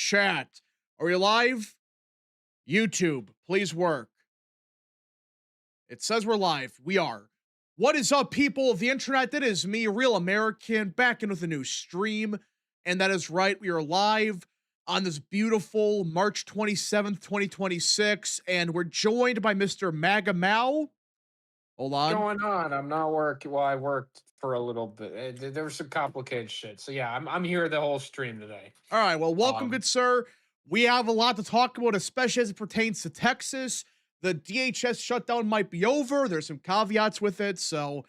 Chat. Are we live? YouTube, please work. It says we're live. We are. What is up, people of the internet? That is me, Real American, back in with a new stream. And that is right, we are live on this beautiful March 27th, 2026. And we're joined by Mr. Maga Mao. Hold What's on. going on? I'm not working. Well, I worked for a little bit. There was some complicated shit. So yeah, I'm here the whole stream today. All right, well, welcome, Um, good sir. We have a lot to talk about, especially as it pertains to Texas. The DHS shutdown might be over. There's some caveats with it, so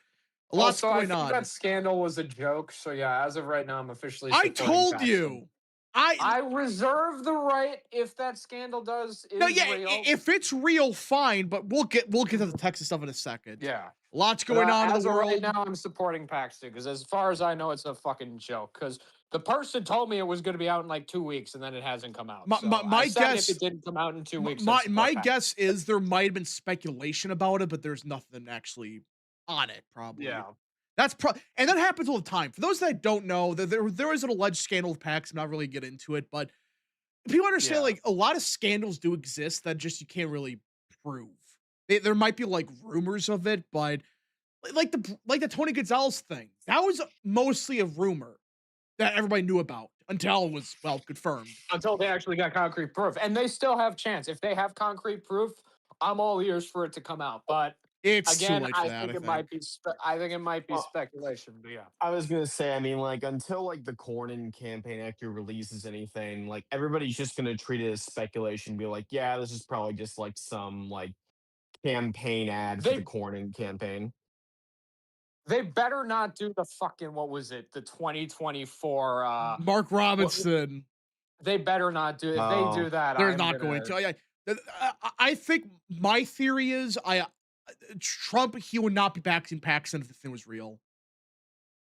a lot's also, I going think that on. scandal was a joke. So yeah, as of right now, I'm officially I supporting told Paxton. you. I I reserve the right if that scandal No, is yeah, real. if it's real, fine, but we'll get to the Texas stuff in a second. Yeah. Lots But going on in as the of right world. now, I'm supporting Paxton because, as far as I know, it's a fucking joke. Because the person told me it was going to be out in like 2 weeks, and then it hasn't come out. My, my, So I my said if guess it didn't come out in 2 weeks, I'd my support guess Paxton. is there might have been speculation about it, but there's nothing actually on it, probably. Yeah. And that happens all the time. For those that don't know, there is an alleged scandal with PAX. I'm not really get into it, but people understand Yeah. like a lot of scandals do exist that just you can't really prove. There might be like rumors of it, but like the Tony Gonzalez thing, that was mostly a rumor that everybody knew about until it was confirmed. Until they actually got concrete proof, and they still have chance. If they have concrete proof, I'm all ears for it to come out. But It's too again, late for I that, think I it think. might be. I think it might be Well, speculation. But yeah, I was gonna say, I mean, like, until like the Cornyn campaign actually releases anything, like everybody's just gonna treat it as speculation, be like, yeah, this is probably just like some like campaign ad for the they Cornyn campaign. they better not do the fucking, what was it, the 2024. Mark What Robinson, they better not do. If they Oh, do that, they're I'm not going gonna. to. I think my theory is Trump, he would not be backing Paxton if the thing was real.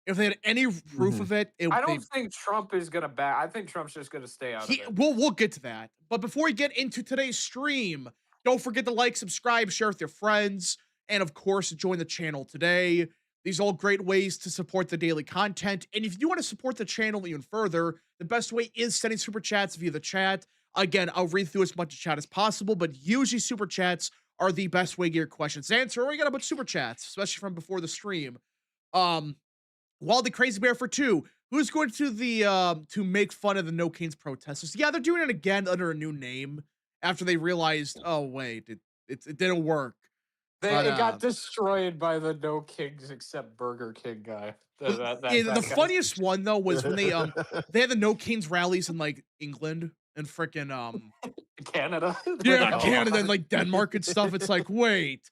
If they had any proof hmm of it, I they don't think Trump is gonna back. I think Trump's just gonna stay out of he it. we'll get to that. But before we get into today's stream, don't forget to like, subscribe, share with your friends, and of course, join the channel today. These are all great ways to support the daily content. And if you want to support the channel even further, the best way is sending super chats via the chat. Again, I'll read through as much of chat as possible, but usually super chats are the best way to get your questions answered. We got a bunch of super chats, especially from before the stream. Um, while the Crazy Bear for two, who's going to the to make fun of the No Kings protesters? Yeah, they're doing it again under a new name after they realized, oh wait, it didn't work. But It got destroyed by the no kings except Burger King guy. the That guy's funniest one though was when they had the No Kings rallies in like England and freaking Canada. They're yeah, like, oh, Canada and like Denmark and stuff. It's like, wait,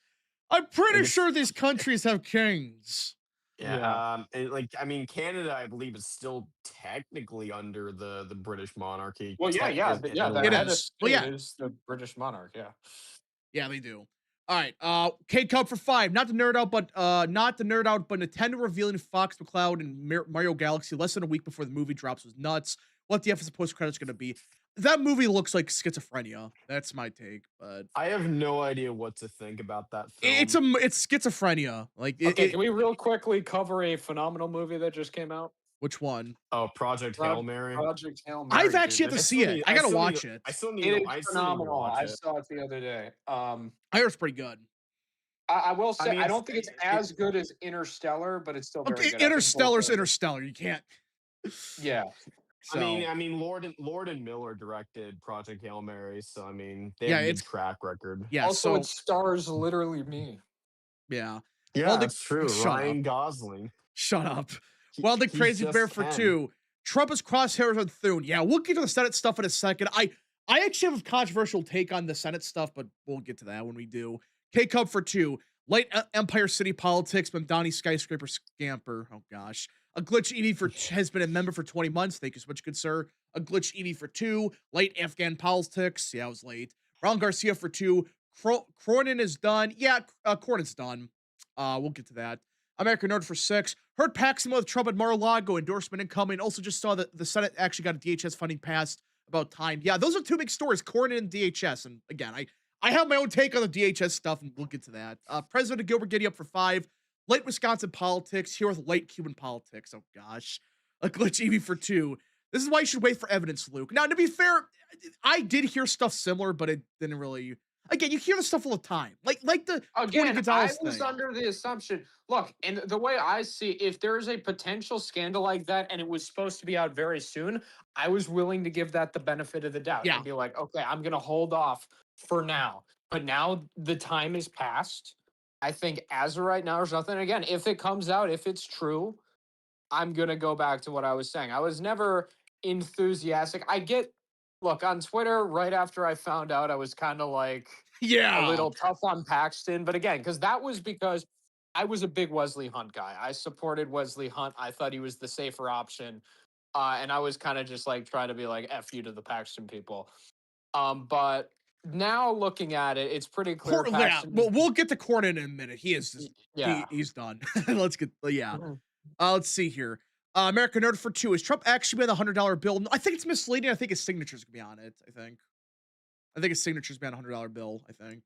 I'm pretty like it's sure these countries have kings. yeah. yeah, and like I mean, Canada, I believe, is still technically under the British monarchy. Well, yeah. In a The It head way. of is. Well, state yeah, is the British monarch. Yeah. yeah, they do. All right, K Cup for 5. Not to nerd out, but Nintendo revealing Fox McCloud and Mario Galaxy less than a week before the movie drops was nuts. What the F is the post credits going to be? That movie looks like schizophrenia. That's my take, but I have no idea what to think about that it's film. it's schizophrenia. Like Okay, can we real quickly cover a phenomenal movie that just came out? which one? Oh, Project Hail Mary. Project Hail I've Mary, dude. actually have to see it. I gotta watch it. It is I still need to phenomenal. watch I it. saw it the other day. I heard it's pretty good. I will I say mean, I don't think it's as good as Interstellar, but it's still very Okay, good. I think both Interstellar's are. Interstellar. You can't. Yeah. So I mean, Lord and Miller directed Project Hail Mary, so I mean, they have yeah, a good it's track record. yeah. Also, it So stars literally me. yeah. Well, Yeah, the that's true. shut up. Ryan Gosling. Shut up. Well, the He's Crazy Bear just for Ken. 2. Trump is crosshairs on Thune. Yeah, we'll get to the Senate stuff in a second. I actually have a controversial take on the Senate stuff, but we'll get to that when we do. K Cup for 2. Light Empire City politics, Mamdani skyscraper scamper. Oh gosh. A glitch EV has been a member for 20 months. Thank you so much, good sir. A glitch EV for 2. Late Afghan politics. Yeah, I was late. Ron Garcia for 2. Cronin is done. Yeah, Cornyn's done. We'll get to that. American Nerd for 6. Heard Paxton with Trump and Mar-a-Lago endorsement incoming. Also just saw that the Senate actually got a DHS funding passed about time. Yeah, those are two big stories, Cornyn and DHS. And again, I have my own take on the DHS stuff, and we'll get to that. President Gilbert Giddy up for 5. Late Wisconsin politics, here with late Cuban politics. Oh gosh. A glitch EV for 2. This is why you should wait for evidence, Luke. Now, to be fair, I did hear stuff similar, but it didn't really. Again, you hear the stuff all the time, like the Tony Again, I Gonzalez was thing. under the assumption. Look, and the way I see, if there's a potential scandal like that, and it was supposed to be out very soon, I was willing to give that the benefit of the doubt Yeah. and be like, okay, I'm gonna hold off for now. But now the time is passed. I think as of right now, there's nothing. Again, if it comes out, if it's true, I'm gonna go back to what I was saying. I was never enthusiastic. Look, on Twitter, right after I found out, I was kind of like a Yeah. little tough on Paxton. But again, because I was a big Wesley Hunt guy. I supported Wesley Hunt. I thought he was the safer option. And I was kind of just like trying to be like F you to the Paxton people. But now looking at it, it's pretty clear Yeah, Paxton we'll get to Cornyn in a minute. He is just, yeah. he's done. Let's get yeah. Mhm. Let's see here. American Nerd for 2. Is Trump actually made the $100 bill? No, I think it's misleading. I think his signature's gonna be on it. I think his signature's be on a $100 bill. I think.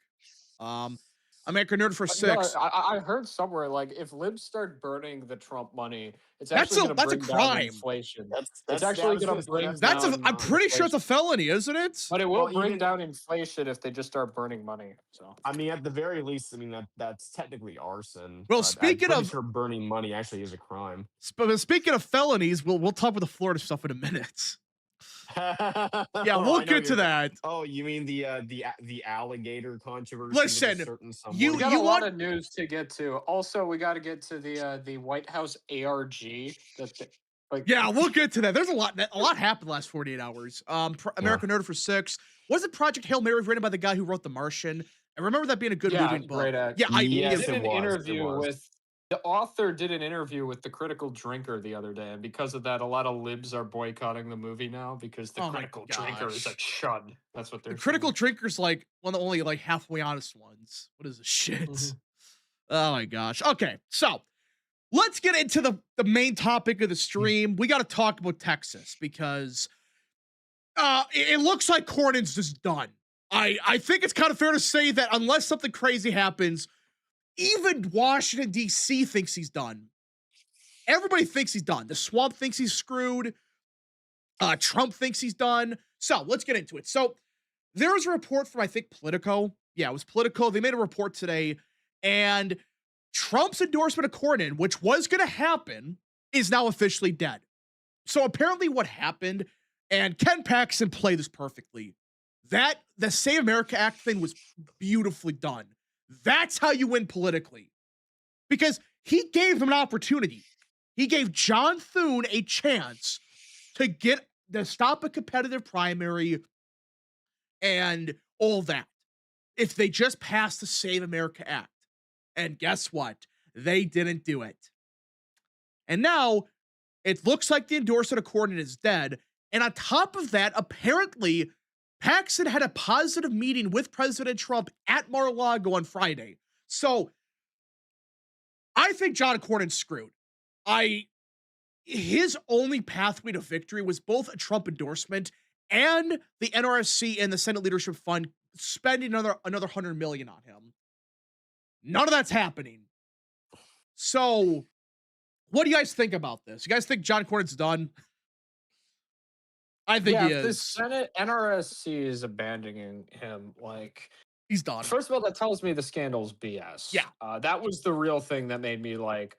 American Nerd for No, 6. I heard somewhere like if libs start burning the Trump money, it's That's actually going that's to a bring down crime. inflation. That's It's yeah, I actually was going gonna to say bring that's That's down I'm pretty sure it's a inflation. felony, isn't it? But it will well, bring even down inflation if they just start burning money. So I mean, at the very least, I mean that's technically arson. Well, But I'm speaking pretty of sure burning money actually is a crime. speaking of felonies, we'll talk about the Florida stuff in a minute. Yeah, Oh, we'll I know get to you're. that. Oh, you mean the alligator controversy Listen, with a certain someone? you we got you a lot want of news to get to. Also, we got to get to the White House ARG. Yeah, we'll get to that. There's a lot happened the last 48 hours. American Nerd for 6. Wasn't Project Hail Mary written by the guy who wrote The Martian? I remember that being a good Yeah, moving book. great act. Yeah, Yes, did it an was. It interview was. with the author did an interview with the Critical Drinker the other day, and because of that, a lot of libs are boycotting the movie now because the Oh my Critical Drinker is a gosh. chud. That's what The they're Critical saying. Drinker's like one of the only like halfway honest ones. What is this shit? Mhm. Oh my gosh. Okay, so let's get into the main topic of the stream. We got to talk about Texas because it looks like Cornyn's just done. I think it's kind of fair to say that unless something crazy happens, even Washington, D.C. thinks he's done. Everybody thinks he's done. The swamp thinks he's screwed. Trump thinks he's done. So let's get into it. So there was a report from, I think, Politico. Yeah, it was Politico. They made a report today, and Trump's endorsement of Cornyn, which was going to happen, is now officially dead. So apparently what happened, and Ken Paxton played this perfectly, that the Save America Act thing was beautifully done. That's how you win politically. Because he gave him an opportunity. He gave John Thune a chance to stop a competitive primary and all that. If they just passed the Save America Act. And guess what? They didn't do it. And now it looks like the endorsement of Cornyn is dead. And on top of that, apparently Paxton had a positive meeting with President Trump at Mar-a-Lago on Friday. So I think John Cornyn's screwed. His only pathway to victory was both a Trump endorsement and the NRSC and the Senate Leadership Fund spending another $100 million on him. None of that's happening. So what do you guys think about this? You guys think John Cornyn's done? I think he if the is. Senate NRSC is abandoning him, like He's done. first of all, that tells me the scandal's BS. Yeah. That was the real thing that made me like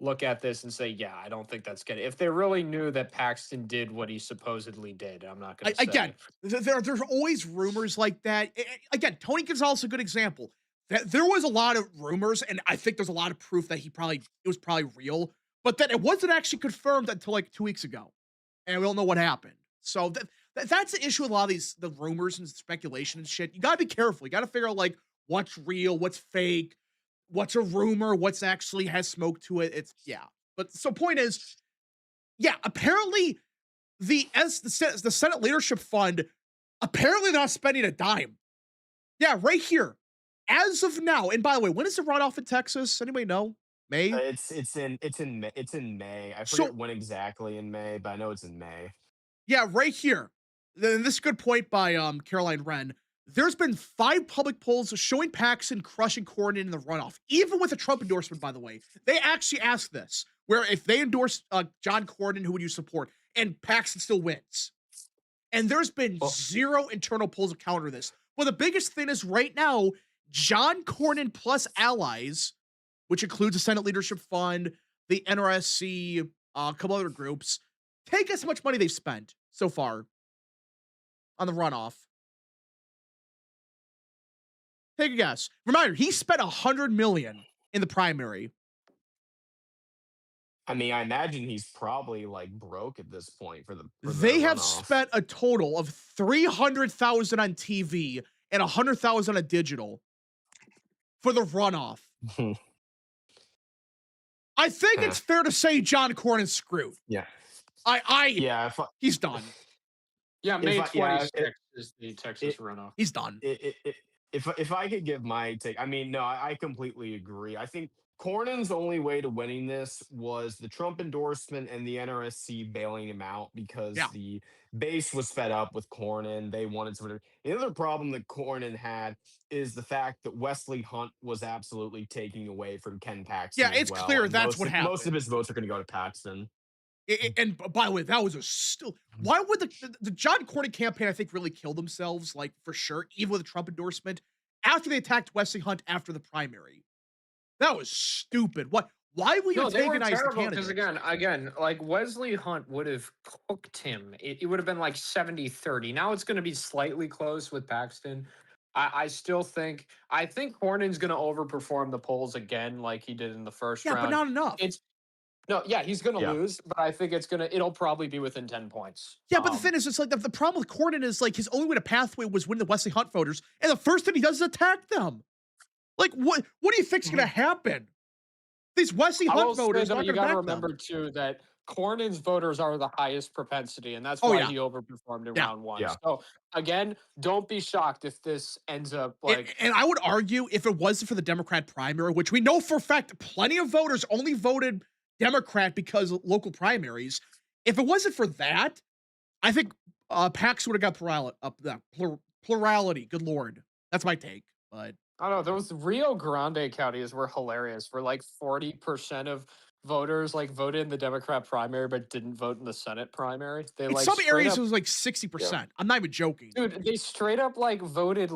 look at this and say, yeah, I don't think that's good. If they really knew that Paxton did what he supposedly did, I'm not going to say. Again, there's always rumors like that. Again, Tony Gonzalez is a good example. There was a lot of rumors, and I think there's a lot of proof that it was probably real, but that it wasn't actually confirmed until like 2 weeks ago, and we don't know what happened. So that's the issue with a lot of the rumors and speculation and shit. You gotta be careful. You gotta figure out like what's real, what's fake, what's a rumor, what's actually has smoke to it. But so point is, yeah, apparently the Senate Leadership Fund, apparently they're not spending a dime. Yeah, right here. As of now, and by the way, when is the runoff in Texas? Anybody know? May? It's in May. I forget when exactly in May, but I know it's in May. Yeah, right here. Then this is a good point by Caroline Wren. There's been 5 public polls showing Paxton crushing Cornyn in the runoff, even with a Trump endorsement, by the way. They actually asked this, where if they endorse John Cornyn, who would you support? and Paxton still wins. And there's been Well, zero internal polls to counter this. But the biggest thing is right now, John Cornyn plus allies, which includes the Senate Leadership Fund, the NRSC, a couple other groups, take us how much money they've spent so far on the runoff. Take a guess. Reminder, he spent $100 million in the primary. I mean, I imagine he's probably like broke at this point for the They have runoff. spent a total of $300,000 on TV and $100,000 on digital for the runoff. I think it's fair to say John Cornyn's screwed. Yeah. Yeah, he's done. Yeah, May If I- yeah, 26th is the Texas runoff. He's done. If I could give my take, I mean, no, I completely agree. I think Cornyn's only way to winning this was the Trump endorsement and the NRSC bailing him out because Yeah. the base was fed up with Cornyn. They wanted somebody. The other problem that Cornyn had is the fact that Wesley Hunt was absolutely taking away from Ken Paxton. Yeah, as it's well, clear and that's what happened. Most of his votes are going to go to Paxton. And by the way, that was a still. Why would the John Cornyn campaign, I think, really kill themselves, like for sure, even with the Trump endorsement, after they attacked Wesley Hunt after the primary? That was stupid. What? Why would you antagonize the candidate? Because again, like Wesley Hunt would have cooked him. It would have been like 70-30. Now it's going to be slightly close with Paxton. I still think Cornyn's going to overperform the polls again, like he did in the first round. Yeah, but not enough. He's going to lose, but I think it'll probably be within 10 points. Yeah, but the thing is, it's like the problem with Cornyn is like his only way to pathway was win the Wesley Hunt voters, and the first thing he does is attack them. Like, what do you think's going to happen? These Wesley Hunt voters are not you going to got to back remember them. too that Cornyn's voters are the highest propensity, and that's why he overperformed in round one. Yeah. So again, don't be shocked if this ends up like. And I would argue if it wasn't for the Democrat primary, which we know for a fact plenty of voters only voted Democrat because of local primaries. If it wasn't for that, I think Pax would have got plurality. Good Lord. That's my take. But I don't know. Those Rio Grande counties were hilarious. Where like 40% of voters like voted in the Democrat primary but didn't vote in the Senate primary. They in like some straight areas up, it was like 60%. I'm not even joking. dude, they straight up like voted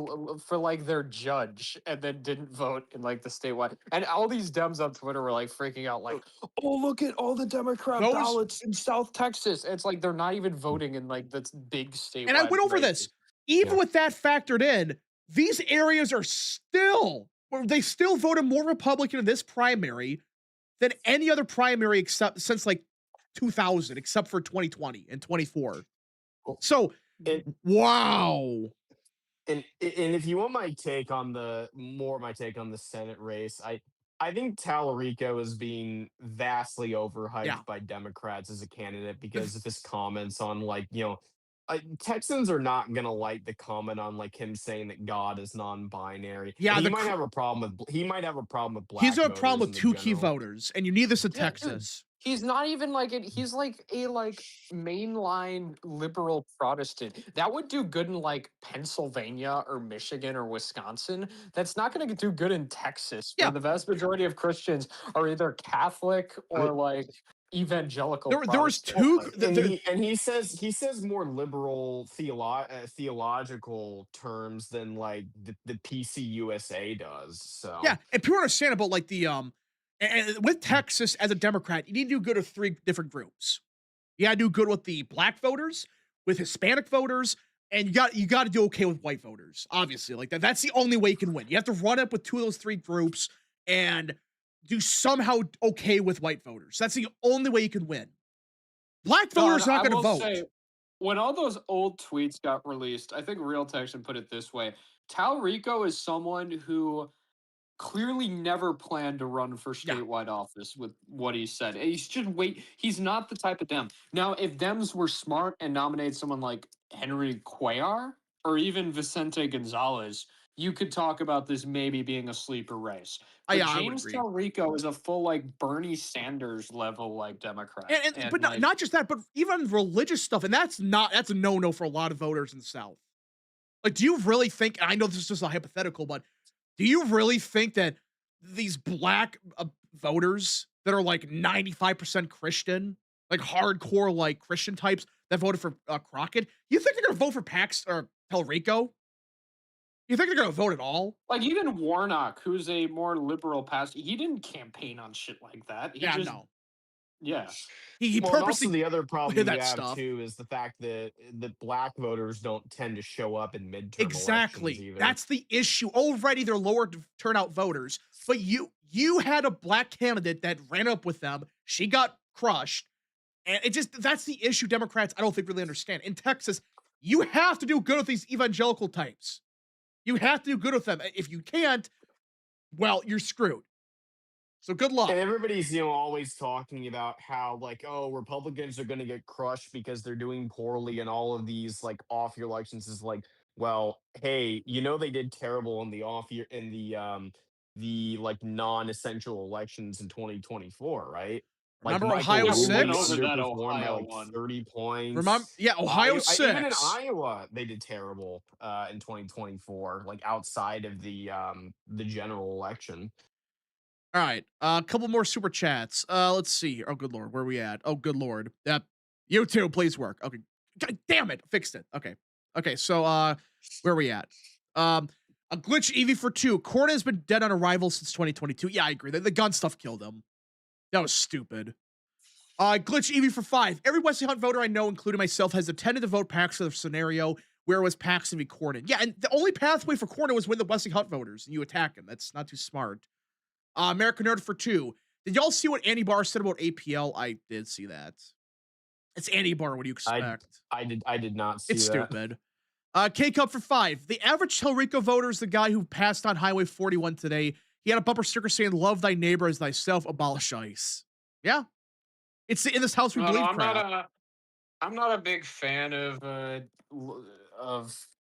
for like their judge and then didn't vote in like the statewide. And all these Dems on Twitter were like freaking out, like, "Oh, look at all the Democrat ballots in South Texas." It's like they're not even voting in like the big statewide. And I went over this. Even with that factored in, these areas are they still voted more Republican in this primary than any other primary since like 2000, except for 2020 and 24. So, wow. And if you want my take on the Senate race, I think Tallarico is being vastly overhyped by Democrats as a candidate because of his comments on like, Texans are not gonna like the comment on like him saying that God is non-binary. Yeah, he might have a problem with black. He's got a problem with two key general. voters, and you need this in Texas. He's not even like it. He's like a mainline liberal Protestant. That would do good in like Pennsylvania or Michigan or Wisconsin. That's not going to do good in Texas, where the vast majority of Christians are either Catholic or like evangelical. There was two, and he says more liberal theological terms than like the PCUSA does. So yeah, and people understand about like the and with Texas as a Democrat, you need to do good with three different groups. You got to do good with the black voters, with Hispanic voters, and you got to do okay with white voters. Obviously, like that. That's the only way you can win. You have to run up with two of those three groups and do somehow okay with white voters. That's the only way you can win. Black voters are not going to vote. Say, when all those old tweets got released, I think Real Texan put it this way: Tallarico is someone who clearly never planned to run for statewide office with what he said. He's just he's not the type of Dem. Now, if Dems were smart and nominated someone like Henry Cuellar or even Vicente Gonzalez, you could talk about this maybe being a sleeper race. But James Tallarico is a full like Bernie Sanders level like Democrat. But not just that, but even religious stuff. And that's a no-no for a lot of voters in the South. Like, do you really think, and I know this is just a hypothetical, but do you really think that these black voters that are like 95% Christian like hardcore like Christian types that voted for Crockett. You think they're gonna vote for Pax or Telrico? You think they're gonna vote at all? Like even Warnock, who's a more liberal pastor, he didn't campaign on shit like that. He Yeah, just no. yeah. He Well, and also purposely the other problem did you that have stuff. too is the fact that black voters don't tend to show up in midterm elections Exactly. either. That's the issue. Already they're lower turnout voters, but you had a black candidate that ran up with them. She got crushed. And it just that's the issue Democrats I don't think really understand. In Texas, you have to do good with these evangelical types. You have to do good with them. If you can't, well, you're screwed. So good luck. And everybody's, always talking about how like, oh, Republicans are going to get crushed because they're doing poorly in all of these like off year elections. Is like, well, hey, they did terrible in the off year in the like non-essential elections in 2024, right? Like Remember Michael Ohio Yeah, we went Bloomberg over 6? that underperformed by Ohio like one. 30 Remember, points. yeah, Ohio Even in 6. Iowa, they did terrible in 2024, like outside of the general election. All right. A couple more super chats. Let's see here. Oh, good lord. Where are we at? Oh, good lord. Yep. YouTube, please work. Okay. God damn it. Fixed it. Okay. Okay. So where are we at? A glitch EV for 2. Corn has been dead on arrival since 2022. Yeah, I agree. The gun stuff killed him. That was stupid. Glitch EV for 5. Every Wesley Hunt voter I know, including myself, has attended to vote Paxton for the scenario where it was Paxton v. Cornyn. Yeah, and the only pathway for Cornyn was win the Wesley Hunt voters, and you attack him. That's not too smart. American Nerd for 2. Did y'all see what Andy Barr said about APL? I did see that. It's Andy Barr. What do you expect? I did not see It's that. stupid. K Cup for 5. The average Telrico voter is the guy who passed on Highway 41 today. He had a bumper sticker saying, "Love thy neighbor as thyself, abolish ICE." Yeah. It's in this house we No, believe I'm crap. not a big fan of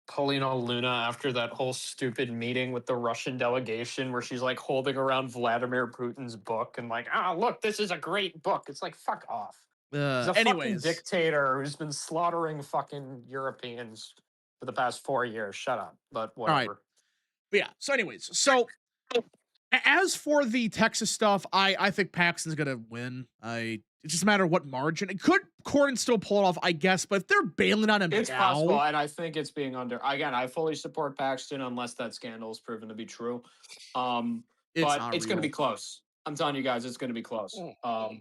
Paulina Luna after that whole stupid meeting with the Russian delegation where she's like holding around Vladimir Putin's book and like, look, this is a great book. It's like, fuck off. He's a fucking Anyways. dictator who's been slaughtering fucking Europeans for the past 4 years. Shut up. But whatever. All right. But yeah. So anyways, so as for the Texas stuff, I think Paxton's gonna win. It just matter what margin. It could Cornyn still pull it off, I guess, but if they're bailing on him It's now, possible, and I think it's being under. Again, I fully support Paxton unless that scandal is proven to be true. But it's going to be close. I'm telling you guys, it's going to be close. I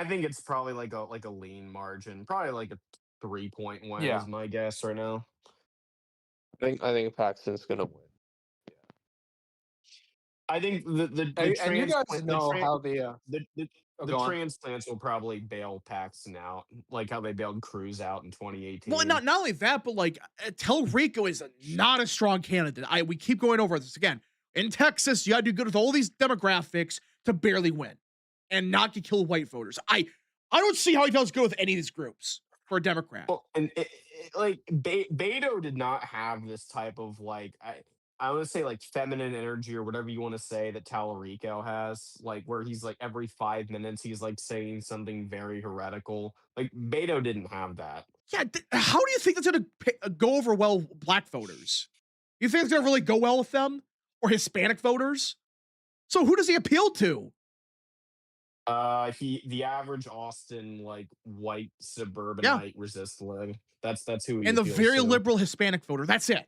think it's probably like a lean margin, probably like a 3-point win is my guess right now. I think Paxton's gonna win. I think the and you guys know how the transplants will probably bail Paxton out, like how they bailed Cruz out in 2018. Well, not only that, but like Telrico is not a strong candidate. We keep going over this again. In Texas, you got to do good with all these demographics to barely win and not get killed white voters. I don't see how he does good with any of these groups for a Democrat. Well, and Beto did not have this type of like I want to say like feminine energy or whatever you want to say that Tallarico has, like where he's like every 5 minutes he's like saying something very heretical. Like Beto didn't have that. Yeah, how do you think that's going to go over well black voters? You think it's going to really go well with them or Hispanic voters? So who does he appeal to? The average Austin like white suburbanite resist leg. That's who he and the appeals very to. liberal Hispanic voter. That's it.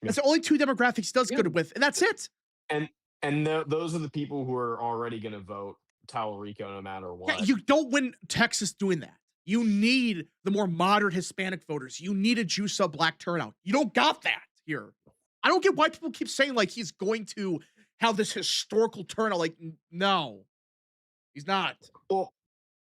That's the only 2 demographics he does good with, and that's it. And those are the people who are already going to vote Tallarico no matter what. Yeah, you don't win Texas doing that. You need the more moderate Hispanic voters. You need to juice up black turnout. You don't got that here. I don't get why people keep saying like he's going to have this historical turnout. Like, no, he's not. Well,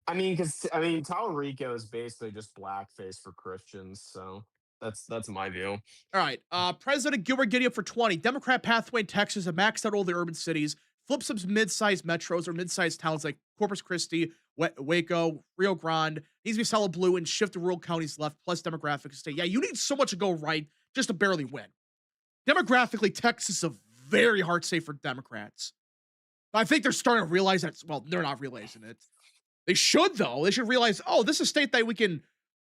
Tallarico is basically just blackface for Christians, so that's my view. All right. President Gilbert Gideon for 20. Democrat pathway in Texas have maxed out all the urban cities, flip some mid-sized metros or mid-sized towns like Corpus Christi, Waco, Rio Grande. Needs to be solid blue and shift the rural counties left, plus demographics to stay. Yeah, you need so much to go right just to barely win. Demographically, Texas is a very hard state for Democrats. I think they're starting to realize that. Well, they're not realizing it. They should, though. They should realize, oh, this is a state that we can,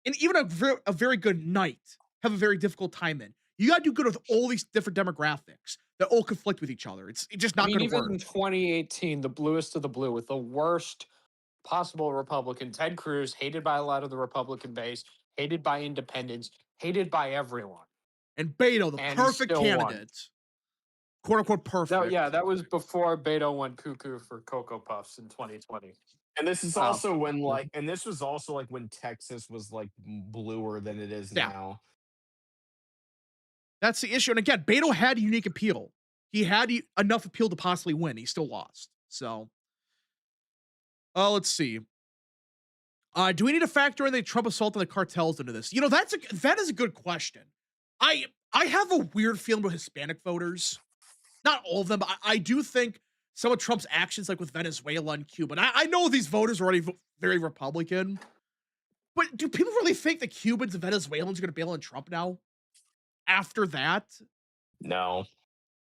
in even a very good night, have a very difficult time in. You got to do good with all these different demographics that all conflict with each other. It's just not going to work. Even in 2018, the bluest of the blue with the worst possible Republican. Ted Cruz, hated by a lot of the Republican base, hated by independents, hated by everyone. And Beto, the And he perfect still won. candidate. "Quote unquote perfect." That was before Beto went cuckoo for Cocoa Puffs in 2020. And this is Oh. also when and this was also like when Texas was like bluer than it is Yeah. now. That's the issue. And again, Beto had unique appeal. He had enough appeal to possibly win. He still lost. So, let's see. Do we need to factor in the Trump assault on the cartels into this? You know, that is a good question. I have a weird feeling about Hispanic voters. Not all of them, but I do think some of Trump's actions, like with Venezuela and Cuba, and I know these voters are already very Republican, but do people really think the Cubans and Venezuelans are going to bail on Trump now? After that? No.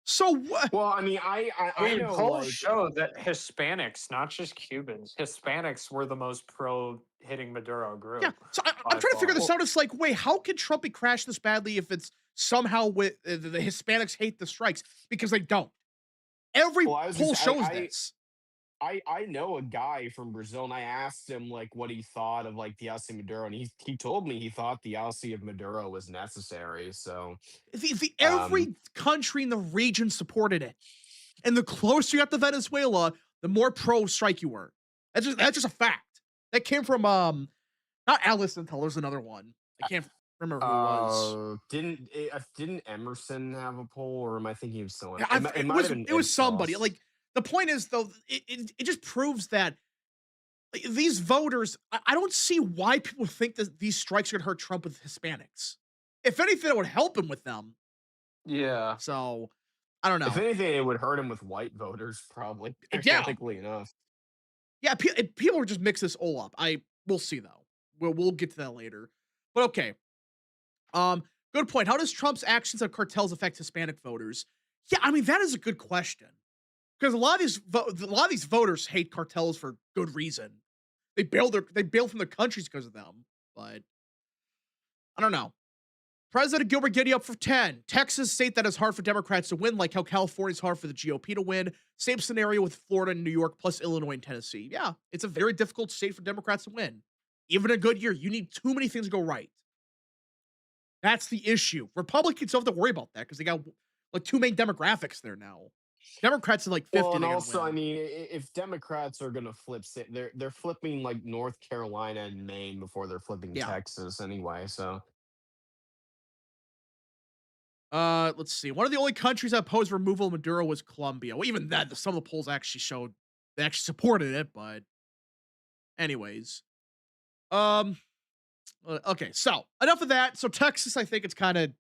So what? Well, I mean, I know polls like show that Hispanics, not just Cubans, Hispanics were the most pro hitting Maduro group. Yeah, so I'm trying to figure this out. It's like, wait, how can Trump be crashed this badly if it's somehow with the Hispanics hate the strikes? Because they don't. Every poll shows this. I know a guy from Brazil, and I asked him like what he thought of like the ousting of Maduro, and he told me he thought the ousting of Maduro was necessary. So Every country in the region supported it, and the closer you got to Venezuela, the more pro strike you were. That's just a fact. That came from not Alice Intel. There's another one. I can't remember who it was. Didn't Emerson have a poll, or am I thinking of someone? It was somebody. Like, the point is, though, it just proves that these voters, I don't see why people think that these strikes are going to hurt Trump with Hispanics. If anything, it would help him with them. Yeah. So, I don't know. If anything, it would hurt him with white voters, probably. Ironically enough. Yeah, people are just mix this all up. We'll see, though. We'll get to that later. But okay. Good point. How does Trump's actions on cartels affect Hispanic voters? Yeah, I mean, that is a good question. Because a lot of these voters hate cartels for good reason. They bail from their countries because of them. But I don't know. President Gilbert Giddy up for 10. Texas, state that is hard for Democrats to win, like how California's hard for the GOP to win. Same scenario with Florida and New York, plus Illinois and Tennessee. Yeah, it's a very difficult state for Democrats to win. Even a good year, you need too many things to go right. That's the issue. Republicans don't have to worry about that because they got like two main demographics there now. Democrats are like 50. Well, and also, I mean, if Democrats are going to flip, they're flipping like North Carolina and Maine before they're flipping Texas anyway. So, let's see. One of the only countries that opposed removal of Maduro was Colombia. Well, even that, some of the polls actually showed they actually supported it. But, anyways, okay. So enough of that. So Texas, I think it's kind of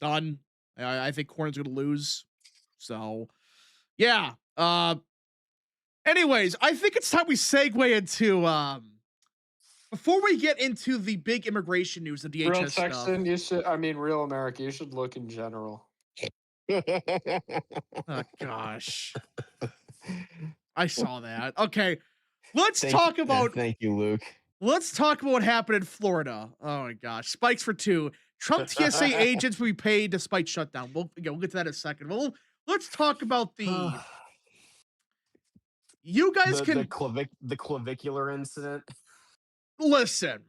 done. I think Cornyn's going to lose. So. Yeah. Anyways, I think it's time we segue into before we get into the big immigration news, the DHS Real Texan, stuff. Real America, you should look in general. Oh gosh. I saw that. Okay. Let's talk about Thank you, Luke. Let's talk about what happened in Florida. Oh my gosh. Spikes for 2. Trump TSA agents will be paid despite shutdown. We'll get to that in a second. Well, let's talk about the. You guys the clavicular incident. Listen.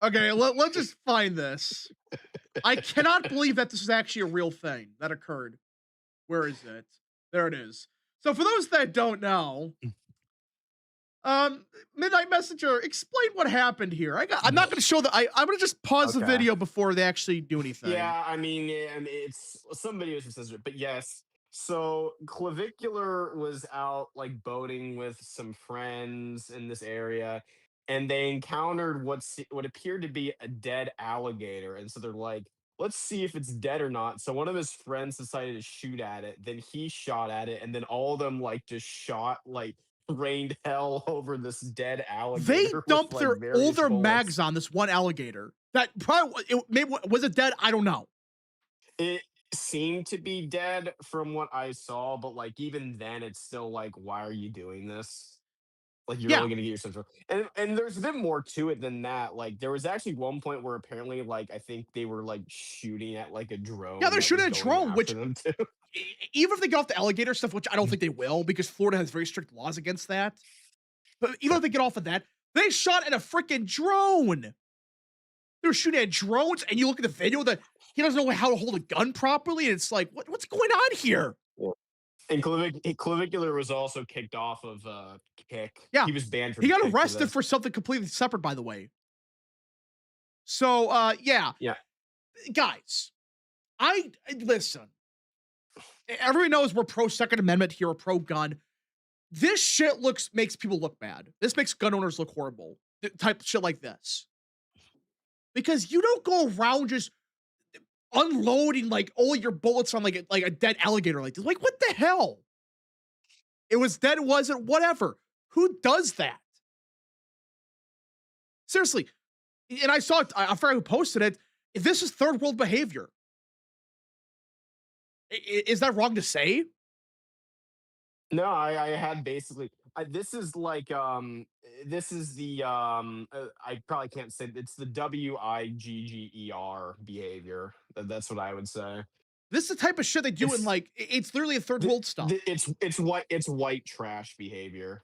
Okay, let's just find this. I cannot believe that this is actually a real thing that occurred. Where is it? There it is. So for those that don't know, Midnight Messenger, explain what happened here. I'm not going to show I'm going to just pause the video before they actually do anything. Yeah, I mean, it's some videos that says it, but yes. So Clavicular was out like boating with some friends in this area, and they encountered what appeared to be a dead alligator. And so they're like, let's see if it's dead or not. So one of his friends decided to shoot at it. Then he shot at it, and then all of them like just shot like rained hell over this dead alligator. They dumped with, like, all their bullets. mags on this one alligator. That probably was it dead? I don't know. It seemed to be dead from what I saw, but like even then, it's still like, why are you doing this? Like you're really gonna get yourself. And there's a bit more to it than that. Like there was actually one point where apparently, like I think they were like shooting at like a drone. Yeah, they're shooting at a drone, which them too. Even if they go off the alligator stuff, which I don't think they will, because Florida has very strict laws against that. But even if they get off of that, they shot at a freaking drone. They were shooting at drones, and you look at the video that he doesn't know how to hold a gun properly, and it's like, what's going on here? And Clavicular was also kicked off of Kick. Yeah, He was banned from he got Kick arrested this. for something completely separate, by the way. So, yeah. Yeah. Guys, listen. Everybody knows we're pro Second Amendment here, pro gun. This shit makes people look bad. This makes gun owners look horrible. Type of shit like this. Because you don't go around just unloading like all your bullets on like a dead alligator like this. Like, what the hell? It was dead, it wasn't, whatever. Who does that? Seriously. And I saw it, I forgot who posted it. If this is third world behavior, is that wrong to say? No, I had basically. This is like this is the I probably can't say it's the WIGGER behavior. That's what I would say. This is the type of shit they do in like it's literally a third world stuff. It's white trash behavior.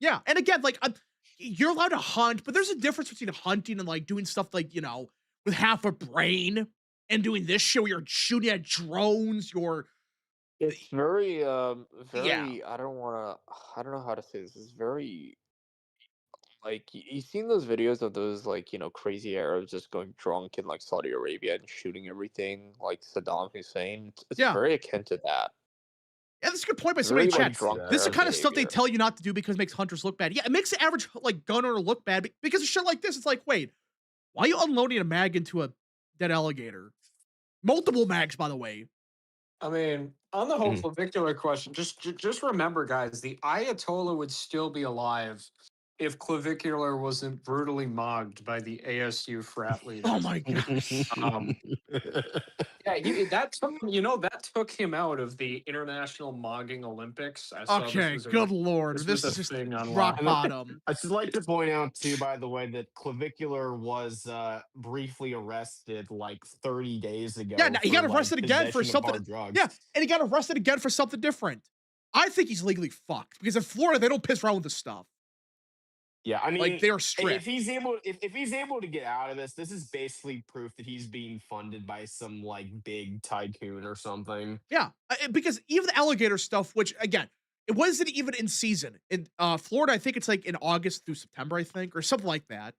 Yeah, and again, like you're allowed to hunt, but there's a difference between hunting and like doing stuff like with half a brain and doing this shit where you're shooting at drones. It's very Yeah. I don't know how to say this. It's very like you seen those videos of those like crazy Arabs just going drunk in like Saudi Arabia and shooting everything like Saddam Hussein. It's Yeah. very akin to that. Yeah, that's a good point by somebody in Very, like, chat. drunk This is the kind of stuff they behavior. tell you not to do because it makes hunters look bad. Yeah, it makes the average like gun owner look bad because of shit like this. It's like, wait, why are you unloading a mag into a dead alligator? Multiple mags, by the way. I mean, on the whole clavicular question, just remember, guys, the Ayatollah would still be alive if clavicular wasn't brutally mogged by the ASU frat leaders. Oh my gosh. Yeah, that took him out of the International Mogging Olympics. Okay, good lord. This is just rock bottom. I should like to point out too, by the way, that clavicular was briefly arrested like 30 days ago. Yeah, he got arrested again for something. Drugs. Yeah, and he got arrested again for something different. I think he's legally fucked because in Florida they don't piss around with this stuff. Yeah, I mean, like they're strict. If he's able to get out of this is basically proof that he's being funded by some like big tycoon or something. Yeah, because even the alligator stuff, which again, it wasn't even in season in Florida. I think it's like in August through September, I think, or something like that.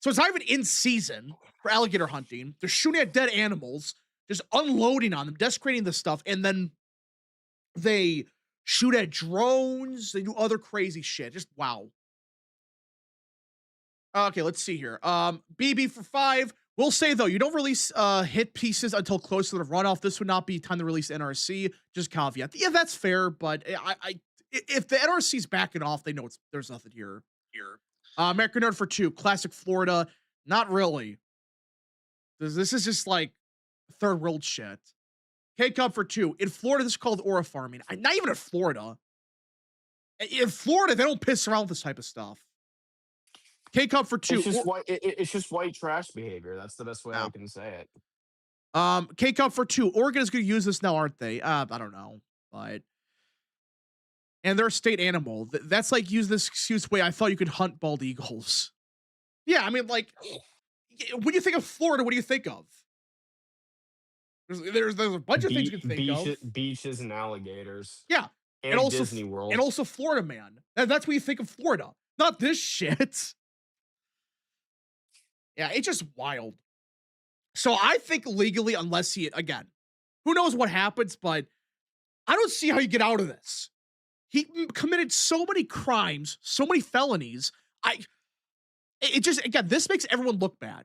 So it's not even in season for alligator hunting. They're shooting at dead animals, just unloading on them, desecrating the stuff, and then they shoot at drones. They do other crazy shit. Just wow. Okay, let's see here. BB for 5. We'll say though, you don't release hit pieces until close to the runoff. This would not be time to release NRC. Just caveat. Yeah, that's fair, but if the NRC's backing off, they know there's nothing here. American Nerd for 2. Classic Florida. Not really. This is just like third world shit. K-Cup for 2. In Florida, this is called aura farming. Not even in Florida. In Florida, they don't piss around with this type of stuff. K-Cup for 2. It's just white trash behavior. That's the best way I can say it. K-Cup for 2. Oregon is going to use this now, aren't they? I don't know, but and they're a state animal. That's like use this excuse way. I thought you could hunt bald eagles. Yeah, I mean, like when you think of Florida, what do you think of? There's a bunch of things you can think of. Beaches and alligators. Yeah, and also Disney World, and also Florida Man. That's what you think of Florida, not this shit. Yeah, it's just wild. So I think legally, unless again, who knows what happens, but I don't see how you get out of this. He committed so many crimes, so many felonies. Again, this makes everyone look bad.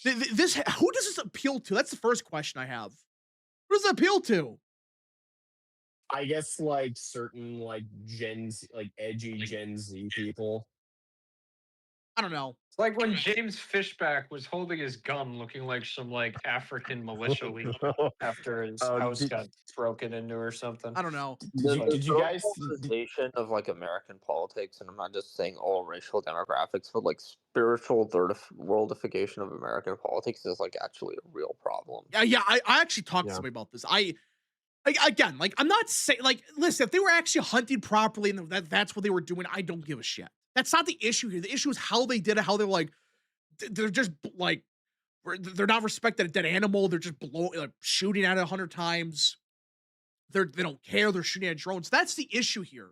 Who does this appeal to? That's the first question I have. Who does it appeal to? I guess like certain like edgy Gen Z people. I don't know. It's like when James Fishback was holding his gun looking like some like African militia leader after his house got broken into or something. I don't know. Did you guys of like American politics, and I'm not just saying all racial demographics, but like spiritual third worldification of American politics is like actually a real problem. Yeah, I actually talked to somebody about this. Again, like, I'm not saying, like, listen, if they were actually hunting properly and that's what they were doing, I don't give a shit. That's not the issue here. The issue is how they did it, how they're like, they're just like, they're not respecting a dead animal. They're just like, shooting at it 100 times. They don't care. They're shooting at drones. That's the issue here.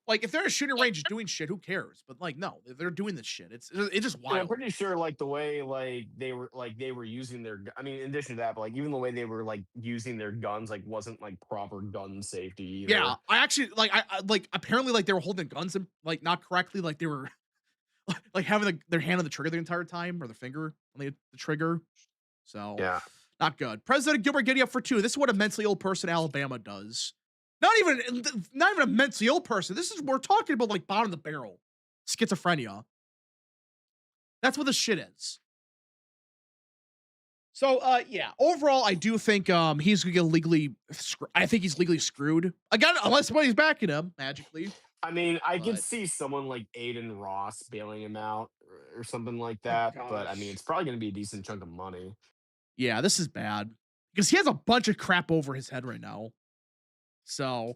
Like, if they're at a shooting range doing shit, who cares? But like, no, they're doing this shit. It's just And wild. I'm pretty sure like the way they were using their I mean, in addition to that, but like even the way they were like using their guns like wasn't like proper gun safety either. Yeah, I actually like I like apparently like they were holding guns and like not correctly, like they were like having their hand on the trigger the entire time or the finger on the trigger. So Yeah. not good. President Gilbert getting up for 2. This is what a mentally ill person in Alabama does. Not even a mentally ill person. This is we're talking about like bottom of the barrel schizophrenia. That's what this shit is. So yeah, overall I do think he's gonna get legally I think he's legally screwed. Again, unless somebody's backing him magically. I mean, I could But see someone like Aiden Ross bailing him out or something like oh that, but I mean, gosh. it's probably going to be a decent chunk of money. Yeah, this is bad. Because he has a bunch of crap over his head right now. So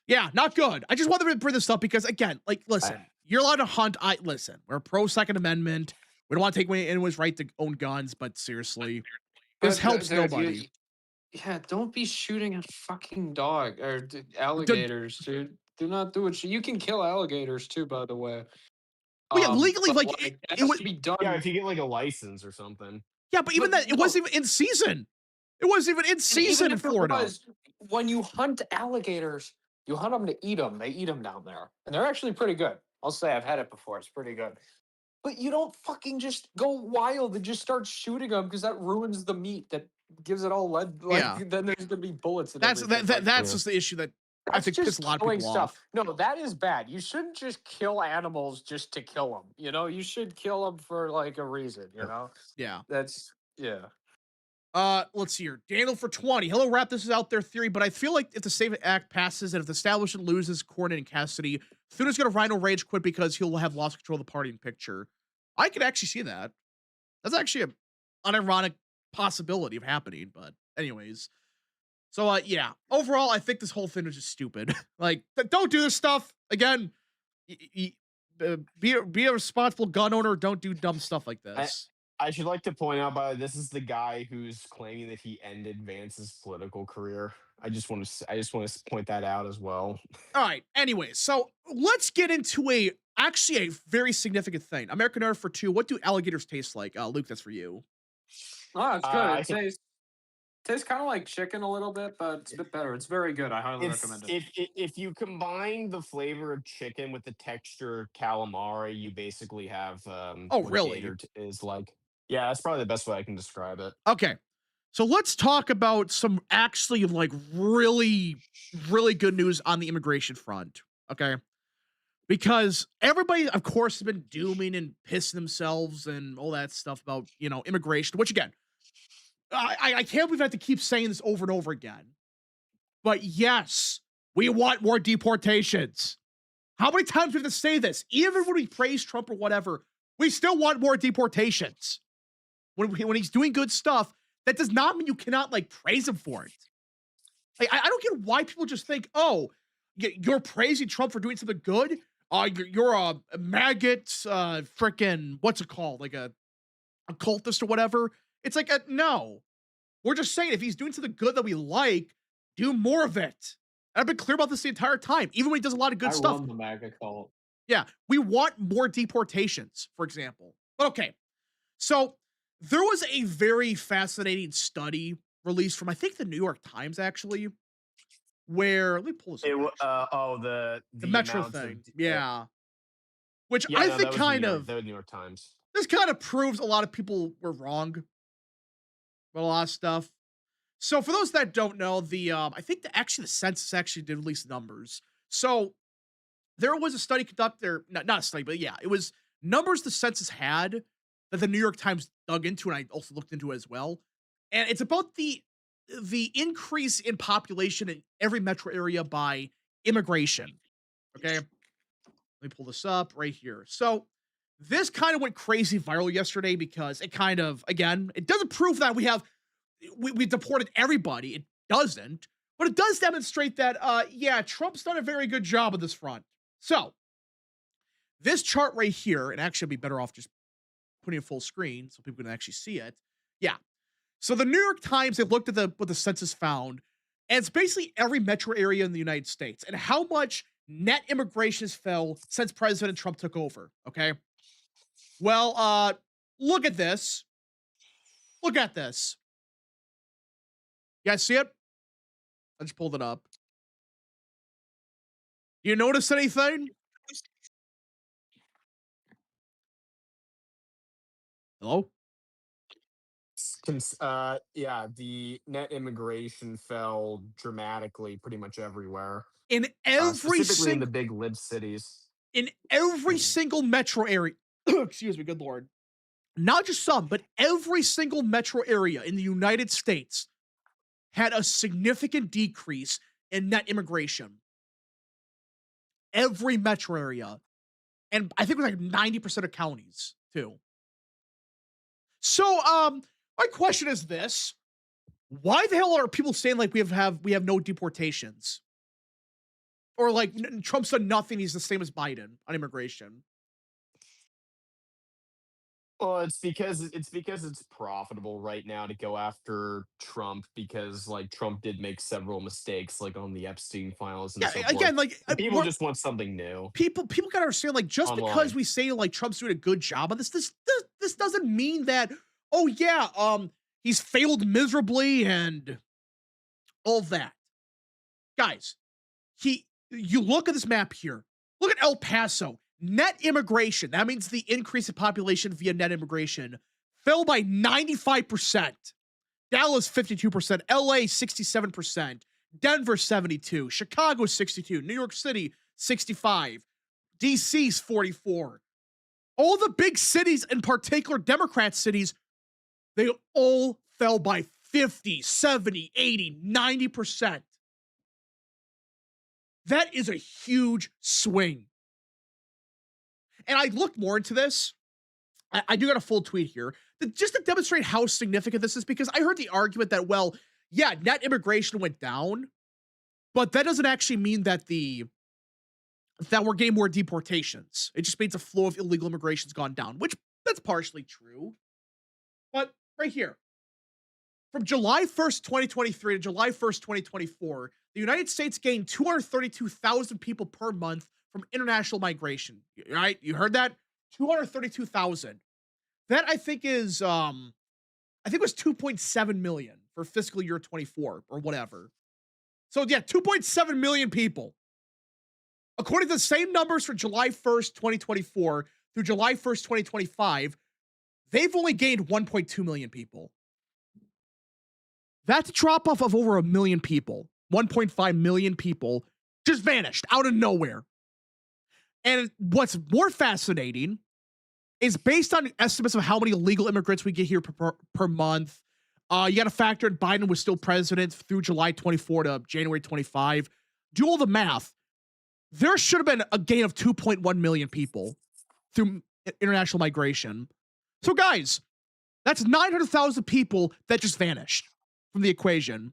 yeah, not good. I just wanted to bring this up because again, like listen, you're allowed to hunt. Listen, we're pro Second Amendment. We don't want to take away anyone's right to own guns, but seriously, this helps nobody. Yeah, don't be shooting at fucking alligators, dude. Do not do it. You can kill alligators too, by the way. Well, yeah, legally, But, like that it has was. to be done. Yeah, if you get like a license or something. Yeah, but even But that, it no. wasn't even in season. It wasn't even in And season even in if it Florida. was, when you hunt alligators, you hunt them to eat them. They eat them down there, and they're actually pretty good. I'll say I've had it before. It's pretty good. But you don't fucking just go wild and just start shooting them because that ruins the meat. That gives it all lead. Like, Yeah. then there's gonna be bullets. And That's everything. that's Yeah. just the issue that I That's think just pisses a lot of killing people stuff. off. No, that is bad. You shouldn't just kill animals just to kill them. You know, you should kill them for like a reason. You know, Yeah. that's yeah. Let's see here. Daniel for 20. Hello, Rap. This is out there theory, but I feel like if the Save Act passes and if the establishment loses Cornyn and Cassidy, Thuna's gonna Rhino Rage quit because he'll have lost control of the party in picture. I could actually see that. That's actually an unironic possibility of happening, but anyways. So yeah, overall, I think this whole thing is just stupid. Like, don't do this stuff again. Be a responsible gun owner. Don't do dumb stuff like this. I should like to point out, by the way, this is the guy who's claiming that he ended Vance's political career. I just want to point that out as well. All right. Anyways, so let's get into actually a very significant thing. American Earth for 2. What do alligators taste like? Luke, that's for you. Oh, it's good. I It think tastes kind of like chicken a little bit, but it's a bit better. It's very good. I highly recommend it. if you combine the flavor of chicken with the texture of calamari, you basically have Oh, what really? gator is like. Yeah, that's probably the best way I can describe it. Okay. So let's talk about some actually like really, really good news on the immigration front. Okay. Because everybody, of course, has been dooming and pissing themselves and all that stuff about, immigration, which again, I can't believe I have to keep saying this over and over again. But yes, we want more deportations. How many times do we have to say this? Even when we praise Trump or whatever, we still want more deportations. When he's doing good stuff, that does not mean you cannot like praise him for it. Like, I don't get why people just think, oh, you're praising Trump for doing something good. You're a maggot, freaking what's it called, like a cultist or whatever. It's like no. We're just saying if he's doing something good that we like, do more of it. And I've been clear about this the entire time, even when he does a lot of good stuff. I won the MAGA cult. Yeah, we want more deportations, for example. But okay, so there was a very fascinating study released from, I think, the New York Times, actually, where, let me pull this up. The Metro amounts of- thing. Yeah. Which Yeah, I no, think that was kind the of, New York Times. this kind of proves a lot of people were wrong about a lot of stuff. So for those that don't know, I think the census actually did release numbers. So there was a study conducted there, not a study, but yeah, it was numbers the census had that the New York Times dug into, and I also looked into it as well. And it's about the increase in population in every metro area by immigration. Okay. Let me pull this up right here. So this kind of went crazy viral yesterday because it kind of, again, it doesn't prove that we deported everybody. It doesn't, but it does demonstrate that, yeah, Trump's done a very good job on this front. So, this chart right here, and actually I'd be better off just putting it full screen so people can actually see it. Yeah. So the New York Times, they looked at what the census found, and it's basically every metro area in the United States and how much net immigration has fell since President Trump took over. Okay. Well, look at this. Look at this. You guys see it? I just pulled it up. You notice anything? Hello? Yeah, the net immigration fell dramatically pretty much everywhere. In every Specifically in the single big lib cities. in every single metro area. Excuse me, good lord. Not just some, but every single metro area in the United States had a significant decrease in net immigration. Every metro area. And I think it was like 90% of counties, too. So, my question is this. Why the hell are people saying like we have no deportations? Or like Trump's done nothing, he's the same as Biden on immigration? Well, it's because it's profitable right now to go after Trump because like Trump did make several mistakes like on the Epstein files and Yeah, so again, forth. like And people just want something new. people gotta understand, like, just because Online. we say like Trump's doing a good job on this doesn't mean that, oh yeah, he's failed miserably and all that. Guys, you look at this map here. Look at El Paso. Net immigration, that means the increase in population via net immigration, fell by 95%. Dallas 52%, LA 67%, Denver 72, Chicago 62, New York City 65, DC's 44. All the big cities, in particular Democrat cities, they all fell by 50, 70, 80, 90%. That is a huge swing. And I looked more into this. I do got a full tweet here. Just to demonstrate how significant this is, because I heard the argument that, well, yeah, net immigration went down, but that doesn't actually mean that we're getting more deportations. It just means the flow of illegal immigration's gone down, which that's partially true. But right here, from July 1st, 2023 to July 1st, 2024, the United States gained 232,000 people per month from international migration. Right? You heard that? 232,000. That I think is I think it was 2.7 million for fiscal year 24 or whatever. So yeah, 2.7 million people. According to the same numbers for July 1st, 2024 through July 1st, 2025, they've only gained 1.2 million people. That's a drop off of over a million people. 1.5 million people just vanished out of nowhere. And what's more fascinating is based on estimates of how many illegal immigrants we get here per month. You got to factor in Biden was still president through July 24 to January 25. Do all the math. There should have been a gain of 2.1 million people through international migration. So guys, that's 900,000 people that just vanished from the equation.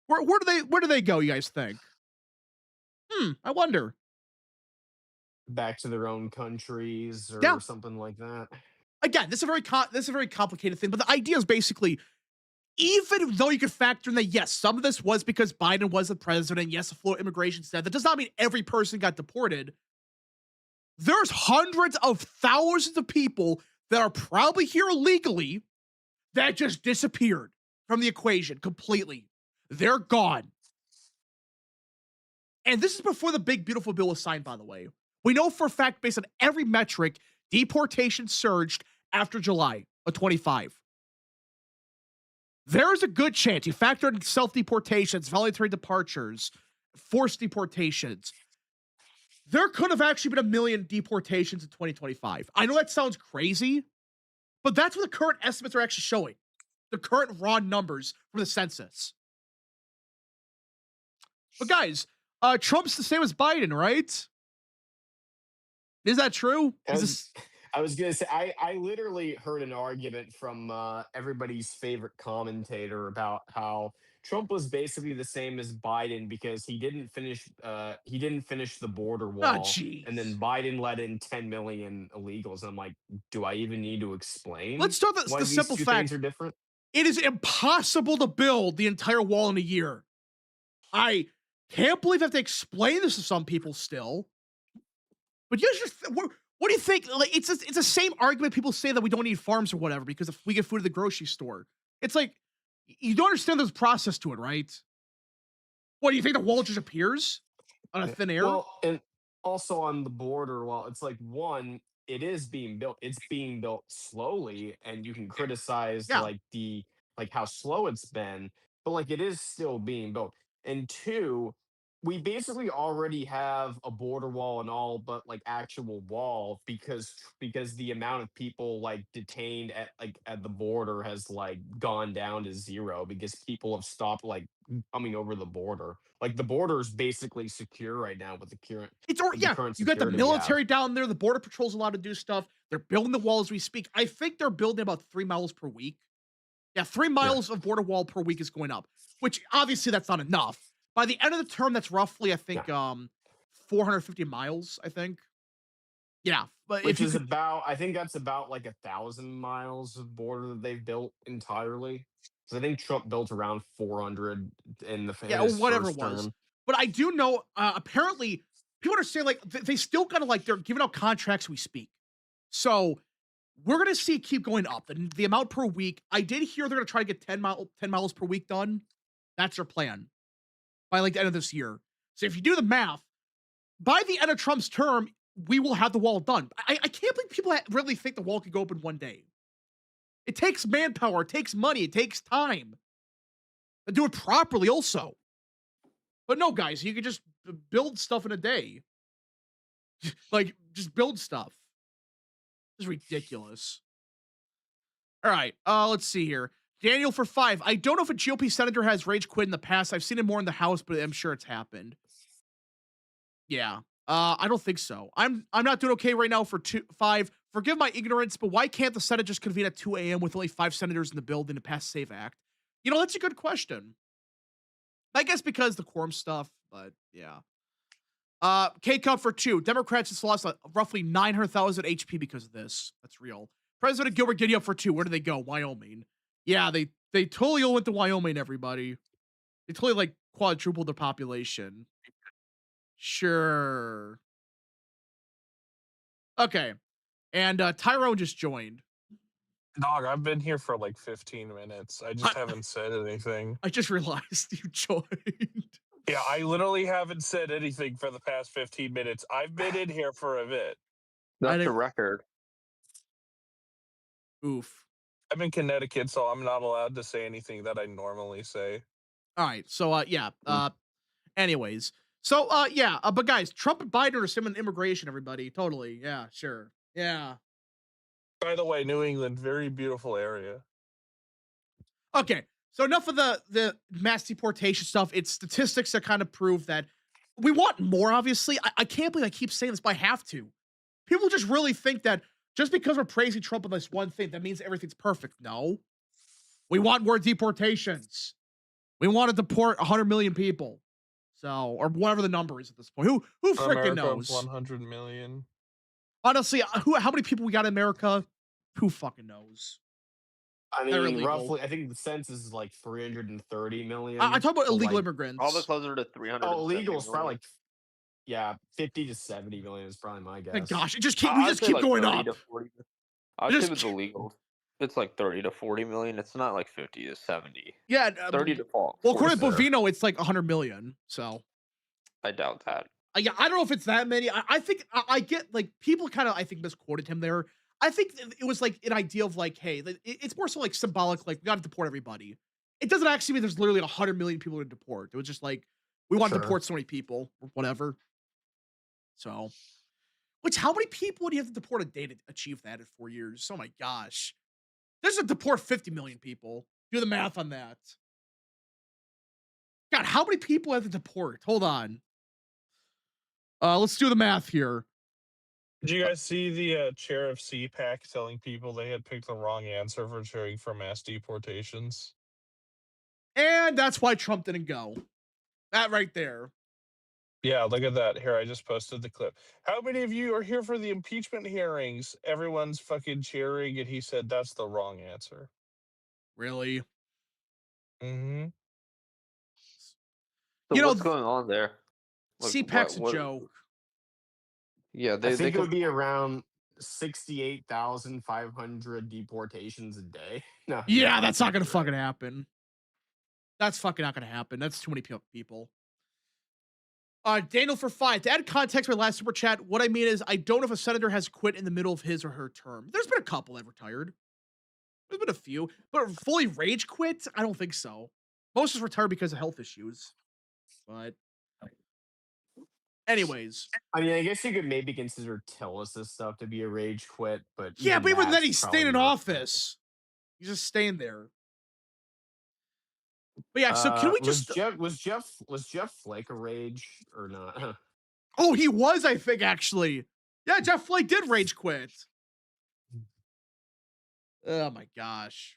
Where do they go, you guys think? I wonder. Back to their own countries or Yeah. something like that. Again, this is a very complicated thing, but the idea is basically, even though you could factor in that, yes, some of this was because Biden was the president, yes, the flow of immigration said, that does not mean every person got deported. There's hundreds of thousands of people that are probably here illegally that just disappeared from the equation completely. They're gone. And this is before the big, beautiful bill was signed, by the way. We know for a fact, based on every metric, deportation surged after July of 25. There is a good chance, you factor in self-deportations, voluntary departures, forced deportations, there could have actually been 1 million deportations in 2025. I know that sounds crazy, but that's what the current estimates are actually showing. The current raw numbers from the census. But guys, Trump's the same as Biden, right? Is that true? I was gonna say I literally heard an argument from everybody's favorite commentator about how Trump was basically the same as Biden because he didn't finish the border Ah, wall, and then jeez. Biden let in 10 million illegals. I'm like, do I even need to Let's explain start with why the these simple two things fact. are different? It is impossible to build the entire wall in a year. I can't believe I have to explain this to some people still. But you just, what do you think? Like, it's the same argument people say that we don't need farms or whatever because if we get food at the grocery store. It's like you don't understand there's a process to it, right? What do you think the wall just appears out of Yeah. thin air? Well, and also on the border, well, it's like one, it is being built. It's being built slowly, and you can criticize Yeah, like how slow it's been, but like it is still being built. And two, we basically already have a border wall and all, but like actual wall because the amount of people like detained at the border has like gone down to zero because people have stopped like coming over the border. Like the border is basically secure right now with the yeah. current You got the security we have. military down there. The border patrol's allowed to do stuff. They're building the wall as we speak. I think they're building about 3 miles per week. Yeah, three Yeah, miles of border wall per week is going up, which obviously that's not enough. By the end of the term, that's roughly, I yeah. think, 450 miles, I think. Yeah, but if Which you is could, about, I think that's about like 1,000 miles of border that they've built entirely. So I think Trump built around 400 in yeah, or his whatever it first was. term. But I do know, apparently, people are saying like they still gotta like they're giving out contracts we speak. So we're gonna see it keep going up. The amount per week. I did hear they're gonna try to get 10 miles per week done. That's their plan by like the end of this year. So if you do the math, by the end of Trump's term, we will have the wall done. I can't believe people really think the wall could go open one day. It takes manpower, it takes money, it takes time. And do it properly also. But no, guys, you can just build stuff in a day. Like, just build stuff. It's ridiculous. All right, let's see here. Daniel for 5. I don't know if a GOP senator has rage quit in the past. I've seen it more in the House, but I'm sure it's happened. Yeah. I don't think so. I'm not doing okay right now for 5. Forgive my ignorance, but why can't the Senate just convene at 2 a.m. with only 5 senators in the building to pass SAVE Act? You know, that's a good question. I guess because the quorum stuff, but yeah. K Cup for 2. Democrats just lost roughly 900,000 HP because of this. That's real. President Gilbert Giddy up for 2. Where do they go? Wyoming. Yeah, they totally all went to Wyoming, everybody. They totally like quadrupled the population. Sure. Okay. And Tyrone just joined. Dog, I've been here for like 15 minutes. I just haven't said anything. I just realized you joined. Yeah, I literally haven't said anything for the past 15 minutes. I've been in here for a bit. That's a didn't- record. Oof. I'm in Connecticut, so I'm not allowed to say anything that I normally say. All right. So yeah. Anyways. So yeah, but guys, Trump and Biden are similar in immigration, everybody. Totally. Yeah, sure. Yeah. By the way, New England, very beautiful area. Okay. So enough of the mass deportation stuff. It's statistics that kind of prove that we want more, obviously. I can't believe I keep saying this, but I have to. People just really think that just because we're praising Trump on this one thing, that means everything's perfect. No. We want more deportations. We want to deport 100 million people. So, or whatever the number is at this point. Who freaking America, knows? 100 million. Honestly, how many people we got in America? Who fucking knows? I They're mean, illegal. roughly, I think the census is like 330 million. I talk about but, illegal like, immigrants. Probably closer to 300. Oh, illegal is probably like, yeah, 50 to 70 million is probably my guess. My gosh, we just keep going up. I would Just say with the legal, it's like 30 to 40 million. It's not like 50 to 70. Yeah, 30 to fall. well, according to 40. Bovino, it's like 100 million. So I doubt that. yeah, I don't know if it's that many. I think I get like people kind of I think misquoted him there. I think it was like an idea of like, hey, it's more so like symbolic, like we got to deport everybody. It doesn't actually mean there's literally 100 million people to deport. It was just like we want to Sure. deport so many people or whatever. So, which how many people would you have to deport a day to achieve that in 4 years? Oh my gosh, there's a deport 50 million people. Do the math on that. God, how many people have to deport? Hold on. Let's do the math here. Did you guys see the chair of CPAC telling people they had picked the wrong answer for cheering for mass deportations? And that's why Trump didn't go. That right there. Yeah, look at that. Here, I just posted the clip. How many of you are here for the impeachment hearings? Everyone's fucking cheering, and he said that's the wrong answer. Really? Mm-hmm. So what's going on there? Like, CPAC's a joke. Yeah, I think it would can. be around 68,500 deportations a day. No, Yeah, that's not gonna fucking happen. That's fucking not gonna happen. That's too many people. Daniel for 5. To add context to my last super chat, what I mean is I don't know if a senator has quit in the middle of his or her term. There's been a couple that retired. There's been a few, but fully rage quit? I don't think so. Most just retired because of health issues. But anyways. I mean, I guess you could maybe consider Tillis' stuff to be a rage quit, but Yeah, but even then that's he's probably staying in not- office. He's just staying there. But yeah, so can we just was Jeff Flake a rage or not? Oh, he was, I think, actually. Yeah, Jeff Flake did rage quit. Oh my gosh.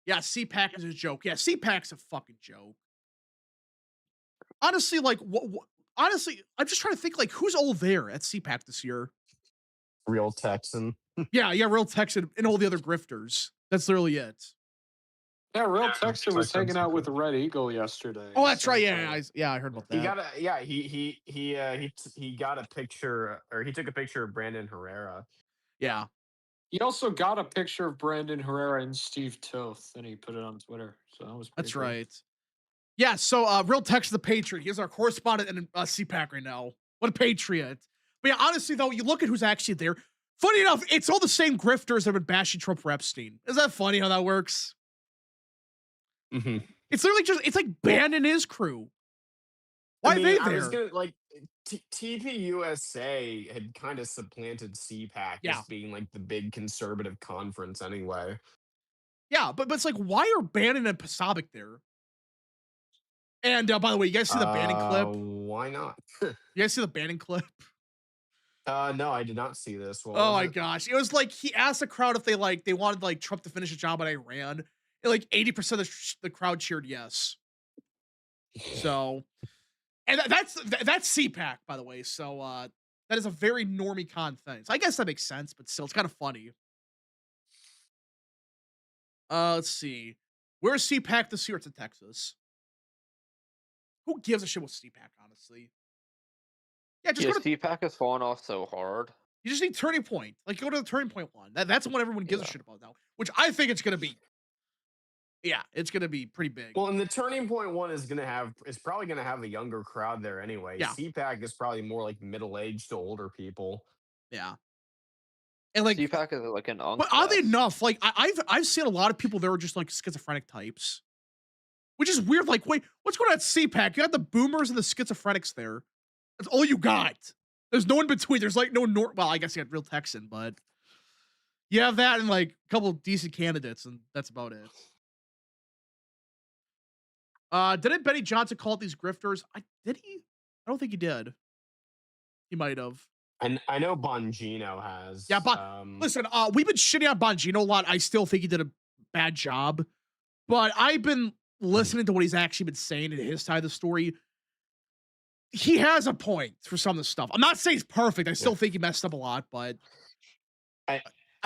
Yeah, CPAC is a joke. Yeah, CPAC's a fucking joke. Honestly, like, honestly, I'm just trying to think, like, who's all there at CPAC this year? Real Texan. Yeah, Real Texan and all the other grifters. That's literally it. Yeah, Real Texan was hanging out with the Red Eagle yesterday. Oh, that's right. Yeah, I heard about that. He got a picture, or he took a picture of Brandon Herrera. Yeah. He also got a picture of Brandon Herrera and Steve Toth, and he put it on Twitter. So that was pretty cool. Right. Yeah, so Real Texan the Patriot. He's our correspondent in CPAC right now. What a patriot. But yeah, honestly, though, you look at who's actually there. Funny enough, it's all the same grifters that have been bashing Trump for Epstein. Is that funny how that works? Mm-hmm. It's literally just, it's like Ban and his crew. Why are they there? I was gonna, like, TPUSA had kind of supplanted CPAC as being like the big conservative conference anyway. Yeah, but it's like, why are Bannon and Pasabic there? And by the way, you guys see the Bannon clip? Why not? You guys see the Bannon clip? No, I did not see this. Oh my gosh. It was like he asked the crowd if they wanted like Trump to finish a job in Iran. And like 80% of the crowd cheered yes. So, and that's CPAC, by the way. So that is a very normie con thing. So I guess that makes sense, but still, it's kind of funny. Let's see. Where's CPAC this year? It's in Texas. Who gives a shit with CPAC, honestly? Yeah, CPAC has fallen off so hard. You just need Turning Point. Like, go to the Turning Point one. That's what everyone gives a shit about now, which I think it's going to be. Yeah, it's going to be pretty big. Well, and the Turning Point one is probably going to have a younger crowd there anyway. Yeah. CPAC is probably more like middle-aged to older people. Yeah. And like CPAC is like an But oddly enough, like I've seen a lot of people there are just like schizophrenic types. Which is weird. Like, wait, what's going on at CPAC? You got the boomers and the schizophrenics there. That's all you got. There's no in between. There's like no well, I guess you got Real Texan, but you have that and like a couple decent candidates, and that's about it. Didn't Benny Johnson call it these grifters? Did he? I don't think he did. He might have. And I know Bongino has. Yeah, but listen, we've been shitting on Bongino a lot. I still think he did a bad job, but I've been listening to what he's actually been saying in his side of the story. He has a point for some of the stuff. I'm not saying he's perfect. I still think he messed up a lot, but I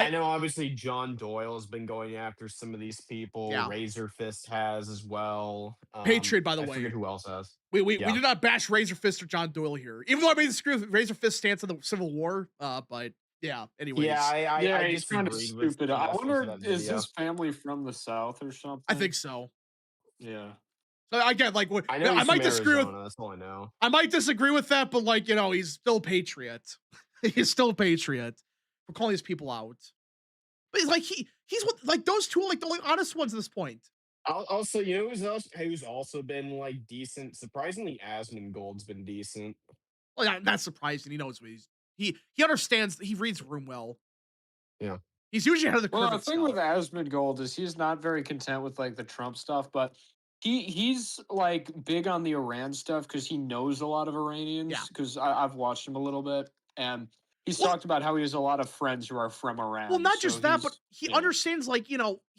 know obviously John Doyle has been going after some of these people. Yeah. Razor Fist has as well. Patriot, by the way. I forget who else has. We did not bash Razor Fist or John Doyle here, even though I made the screw Razor Fist stance in the Civil War. But yeah, anyways. I he's kind of stupid. I wonder, is his family from the South or something? I think so. Yeah. So again, like I might disagree with. That's all I know. I might disagree with that, but like he's still a patriot. He's still a patriot. We're calling these people out. But he's like like those two are like the only honest ones at this point. Also, who's also been like decent. Surprisingly, Asmongold's been decent. Well, yeah, that's surprising. He knows what he understands. He reads the room well. Yeah. He's usually ahead of the curve. Well, the thing with Asmongold is he's not very content with like the Trump stuff, but he's like big on the Iran stuff because he knows a lot of Iranians. Yeah. Because I've watched him a little bit, and He's Well, talked about how he has a lot of friends who are from Iran. not So just that, but he yeah. understands, like, he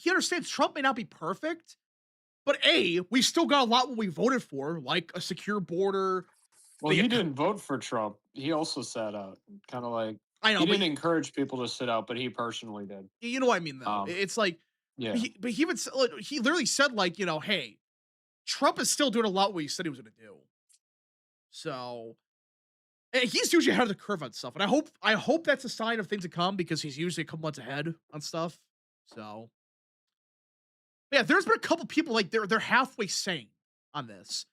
understands Trump may not be perfect, but we still got a lot what we voted for, like a secure border. Well, he didn't vote for Trump. He also sat out. Kind of like I know, he but didn't encourage people to sit out, but he personally did. you know what I mean, though. Um, It's like, yeah. but he even like, he literally said, like, hey, Trump is still doing a lot what he said he was going to do. So he's usually ahead of the curve on stuff, and I hope that's a sign of things to come because he's usually a couple months ahead on stuff. So yeah, there's been a couple people like they're halfway sane on this.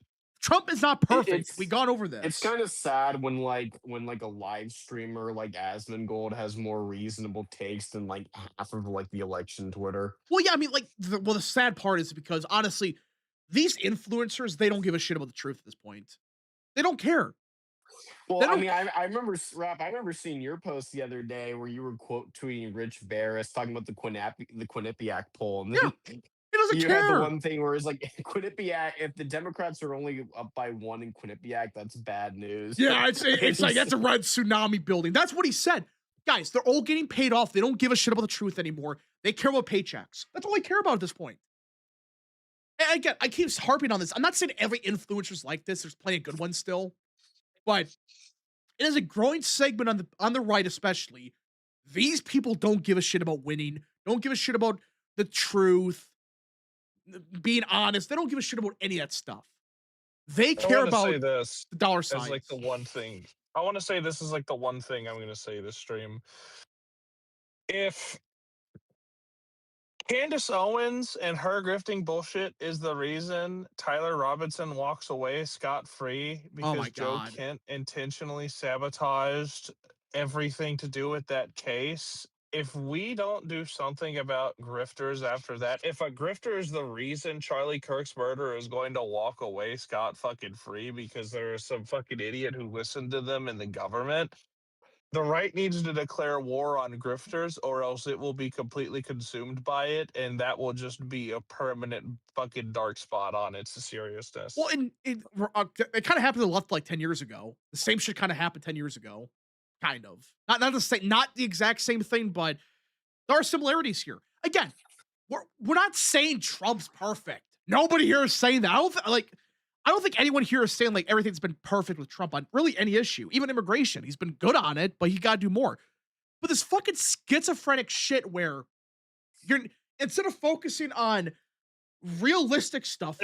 Trump is not perfect. We gone over this. It's kind of sad when a live streamer like Asmongold has more reasonable takes than like half of like the election Twitter. Well, yeah, I mean, like, the sad part is because honestly, these influencers, they don't give a shit about the truth at this point. They don't care. Well, I mean, I remember, Rap, I remember seeing your post the other day where you were quote tweeting Rich Barris talking about the Quinnipiac poll, and then He doesn't you care. had the one thing where it's like Quinnipiac. If the Democrats are only up by 1 in Quinnipiac, that's bad news. Yeah, it's like that's a red tsunami building. That's what he said. Guys, they're all getting paid off. They don't give a shit about the truth anymore. They care about paychecks. That's all they care about at this point. And again, I keep harping on this. I'm not saying every influencer's like this. There's plenty of good ones still, but it is a growing segment on the right, especially. These people don't give a shit about winning. Don't give a shit about the truth, being honest. They don't give a shit about any of that stuff. They care about the dollar signs. As like the one thing. I want to say this is like the one thing I'm going to say this stream. If Candace Owens and her grifting bullshit is the reason Tyler Robinson walks away scot-free because Joe Kent intentionally sabotaged everything to do with that case. If we don't do something about grifters after that, if a grifter is the reason Charlie Kirk's murderer is going to walk away scot-fucking-free because there is some fucking idiot who listened to them in the government, the right needs to declare war on grifters or else it will be completely consumed by it, and that will just be a permanent fucking dark spot on its seriousness. Well, it kind of happened to the left like 10 years ago. The same shit kind of happened 10 years ago. Kind of. Not the exact same thing, but there are similarities here. Again, we're not saying Trump's perfect. Nobody here is saying that. I don't think anyone here is saying like everything's been perfect with Trump on really any issue, even immigration. He's been good on it, but he got to do more. But this fucking schizophrenic shit where instead of focusing on realistic stuff,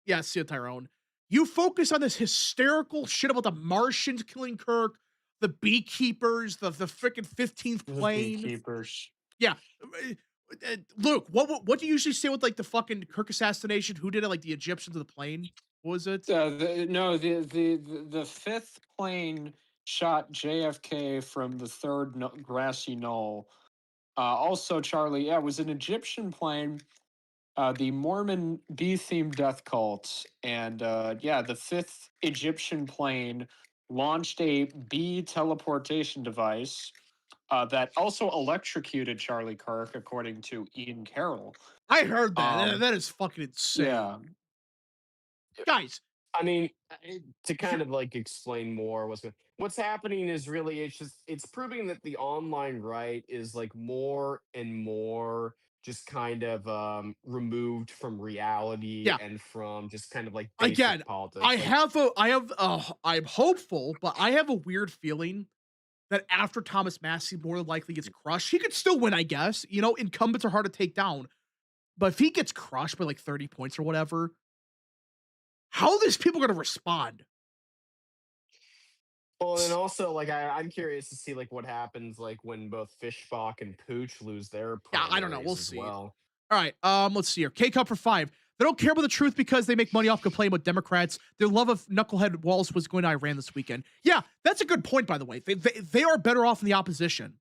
yeah, see you, Tyrone. You focus on this hysterical shit about the Martians killing Kirk, the beekeepers, the freaking 15th plane. The beekeepers. Yeah. Luke, what do you usually say with like the fucking Kirk assassination? Who did it? Like the Egyptians of the plane? What was it? The fifth plane shot JFK from the third grassy knoll. Also, Charlie, it was an Egyptian plane. The Mormon bee-themed death cult, and the fifth Egyptian plane launched a bee teleportation device that also electrocuted Charlie Kirk, according to Ian Carroll. I heard that. That is fucking insane. Yeah. Guys. I mean, to kind of like explain more what's happening is really it's proving that the online right is like more and more just kind of removed from reality and from just kind of like basic politics. I'm hopeful, but I have a weird feeling that after Thomas Massey more than likely gets crushed, he could still win, I guess. Incumbents are hard to take down. But if he gets crushed by like 30 points or whatever, how are these people going to respond? Well, and also, like, I'm curious to see, like, what happens, like, when both Fishbach and Pooch lose their primaries. Yeah, I don't know. We'll see. Well. All right, let's see here. K-Cup for 5. They don't care about the truth because they make money off complaining about Democrats. Their love of Knucklehead Wallace was going to Iran this weekend. Yeah, that's a good point, by the way. They are better off in the opposition.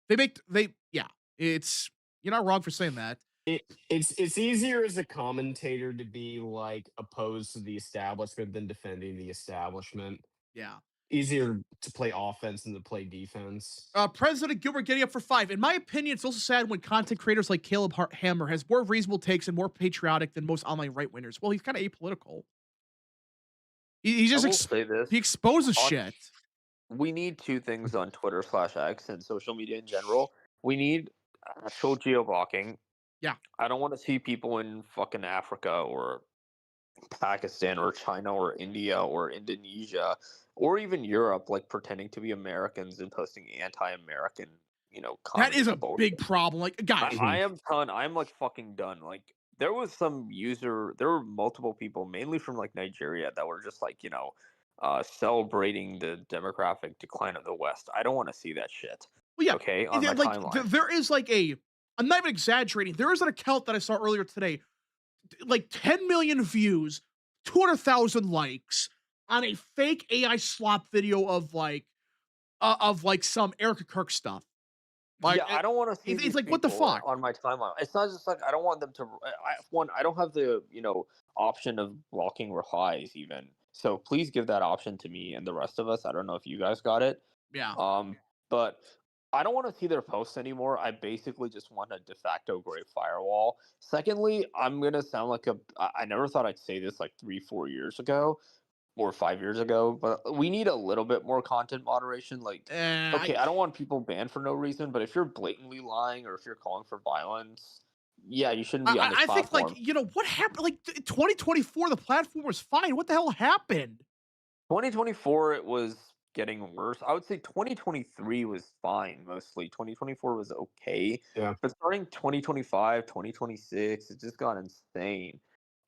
It's you're not wrong for saying that. It's easier as a commentator to be like opposed to the establishment than defending the establishment. Yeah. Easier to play offense than to play defense. President Gilbert getting up for 5. In my opinion, it's also sad when content creators like Caleb Hammer has more reasonable takes and more patriotic than most online right-wingers. Well, he's kind of apolitical. He just say this. He exposes shit. we need two things on Twitter/X and social media in general. We need actual geo blocking. Yeah. I don't want to see people in fucking Africa or Pakistan or China or India or Indonesia or even Europe like pretending to be Americans and posting anti-American, That is communist a big bullshit. problem. Like, guys, I am done. I'm like fucking done. Like there were multiple people, mainly from like Nigeria, that were just like, celebrating the demographic decline of the West. I don't want to see that shit. well, yeah, Okay, on my like timeline. there is like I'm not even exaggerating. There is an account that I saw earlier today, like 10 million views, 200,000 likes on a fake AI slop video of like some Erica Kirk stuff. Like, Yeah, I don't want to see it's these like, what the people fuck? on my timeline. It's not just like I don't want them to. One, I don't have the option of blocking replies even. So please give that option to me and the rest of us. I don't know if you guys got it. Yeah. But I don't want to see their posts anymore. I basically just want a de facto gray firewall. Secondly, I'm gonna sound like I never thought I'd say this like 3-4 years ago or 5 years ago, but we need a little bit more content moderation. Like, okay, I don't want people banned for no reason, but if you're blatantly lying or if you're calling for violence, yeah, you shouldn't be on this I think, like, platform. what happened? Like, 2024, the platform was fine. What the hell happened? 2024, it was getting worse. I would say 2023 was fine mostly. 2024 was okay. Yeah. But starting 2025, 2026, it just got insane.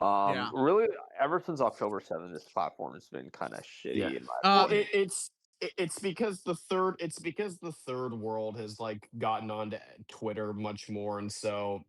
Yeah. Really, ever since October 7th, this platform has been kind of Yeah. shitty in my Well, opinion. it's because the third world has like gotten onto Twitter much more, and so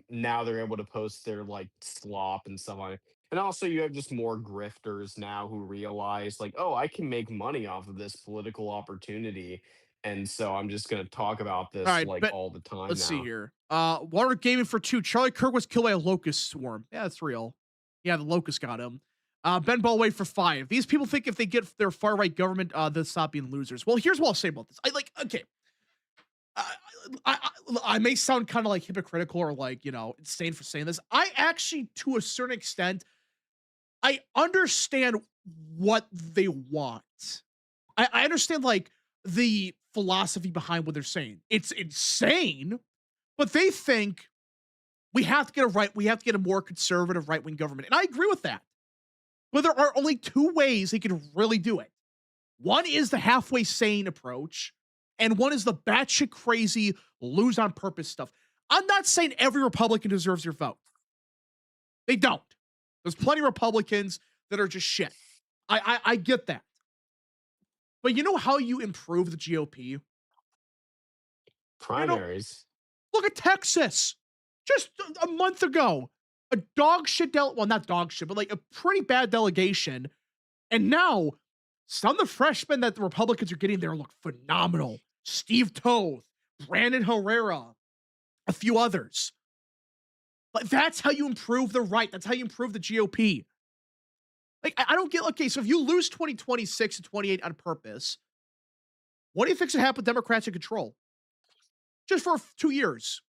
now they're able to post their like slop and stuff on it. And also, you have just more grifters now who realize like, oh, I can make money off of this political opportunity, and so I'm just gonna talk about All this right, like but all the time let's see now. here. Water Gaming for 2. Charlie Kirk was killed by a locust swarm. Yeah, that's real. Yeah, the locust got him. Ben Ballway for 5. These people think if they get their far right government, they'll stop being losers. Well, here's what I'll say about this. Okay. I, I may sound kind of like hypocritical or like, insane for saying this. I actually, to a certain extent, I understand what they want. I understand like the philosophy behind what they're saying. It's insane, but they think we have to get a more conservative right-wing government. And I agree with that. But there are only two ways they can really do it. One is the halfway sane approach, and one is the batshit crazy lose on purpose stuff. I'm not saying every Republican deserves your vote. They don't. There's plenty of Republicans that are just shit. I get that. But you know how you improve the GOP? Primaries. Look at Texas. Just a month ago, a dog shit well, not dog shit, but like a pretty bad delegation. And now some of the freshmen that the Republicans are getting there look phenomenal. Steve Toth, Brandon Herrera, a few others. But that's how you improve the right. That's how you improve the GOP. Like, I don't get, okay, so if you lose 2026 and 28 on purpose, what do you think should happen with Democrats in control? Just for 2 years.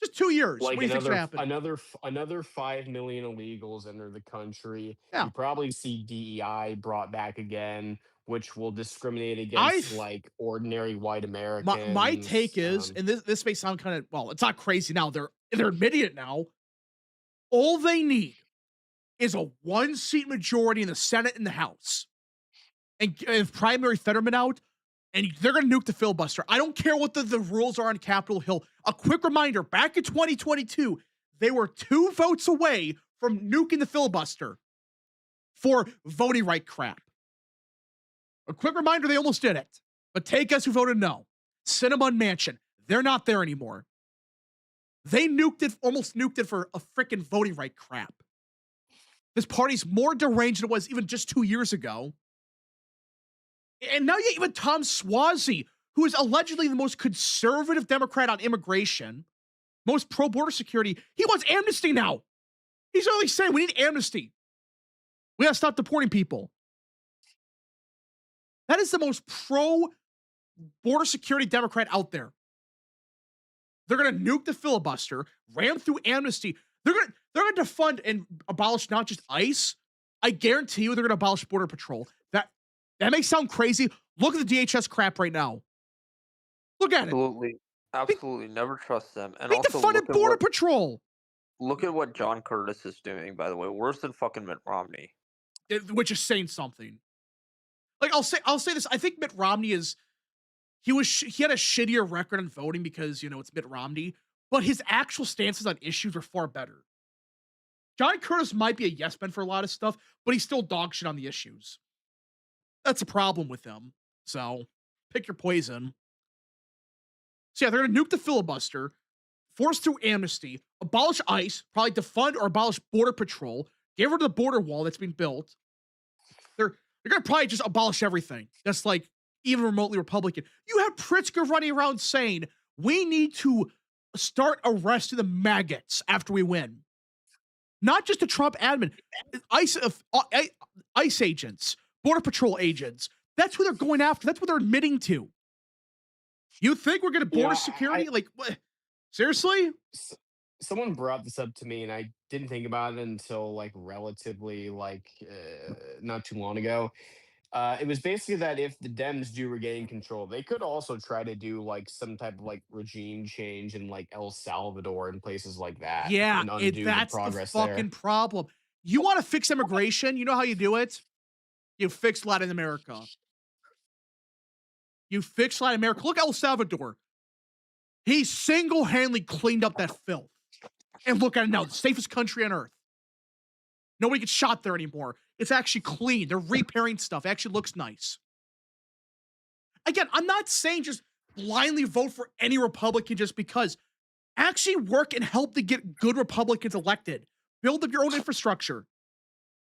Just 2 years. Like what do you think should happen? another 5 million illegals enter the country. Yeah. You probably see DEI brought back again, which will discriminate against like ordinary white Americans. My take is, and this may sound kind of, well, it's not crazy now. They're admitting it now. All they need is a 1-seat majority in the Senate and the House. And if primary Fetterman out, and they're going to nuke the filibuster. I don't care what the rules are on Capitol Hill. A quick reminder, back in 2022, they were 2 votes away from nuking the filibuster for voting right crap. A quick reminder, they almost did it. But take us who voted no. Sinema and Manchin, they're not there anymore. They almost nuked it for a freaking voting right crap. This party's more deranged than it was even just 2 years ago. And now you even Tom Suozzi, who is allegedly the most conservative Democrat on immigration, most pro-border security, he wants amnesty now. He's only saying we need amnesty. We gotta stop deporting people. That is the most pro-border security Democrat out there. They're gonna nuke the filibuster, ram through amnesty. They're gonna defund and abolish not just ICE. I guarantee you they're gonna abolish Border Patrol. That may sound crazy. Look at the DHS crap right now. Look at it. Absolutely. Absolutely. Never trust them. And They also defunded Border Patrol. look at what John Curtis is doing, by the way. Worse than fucking Mitt Romney. Which is saying something. Like I'll say this. I think Mitt Romney is he had a shittier record on voting because, you know, it's Mitt Romney, but his actual stances on issues were far better. John Curtis might be a yes man for a lot of stuff, but he's still dog shit on the issues. That's a problem with him. So pick your poison. So yeah, they're gonna nuke the filibuster, force through amnesty, abolish ICE, probably defund or abolish Border Patrol, get rid of the border wall that's being built. They're gonna probably just abolish everything that's like even remotely Republican. You have Pritzker running around saying we need to start arresting the maggots after we win. Not just the Trump admin, ICE agents, Border Patrol agents. That's who they're going after. That's what they're admitting to. You think we're going to border security? Like, what? Seriously? Someone brought this up to me, and I didn't think about it until like relatively not too long ago. It was basically that if the Dems do regain control, they could also try to do like some type of like regime change in like El Salvador and places like that. Yeah, and undo that's the progress the fucking problem. You want to fix immigration? You know how you do it? You fix Latin America. You fix Latin America. Look at El Salvador. He single-handedly cleaned up that filth. And look at it now, the safest country on earth. Nobody gets shot there anymore. It's actually clean. They're repairing stuff. It actually looks nice. Again, I'm not saying just blindly vote for any Republican just because. Actually work and help to get good Republicans elected. Build up your own infrastructure.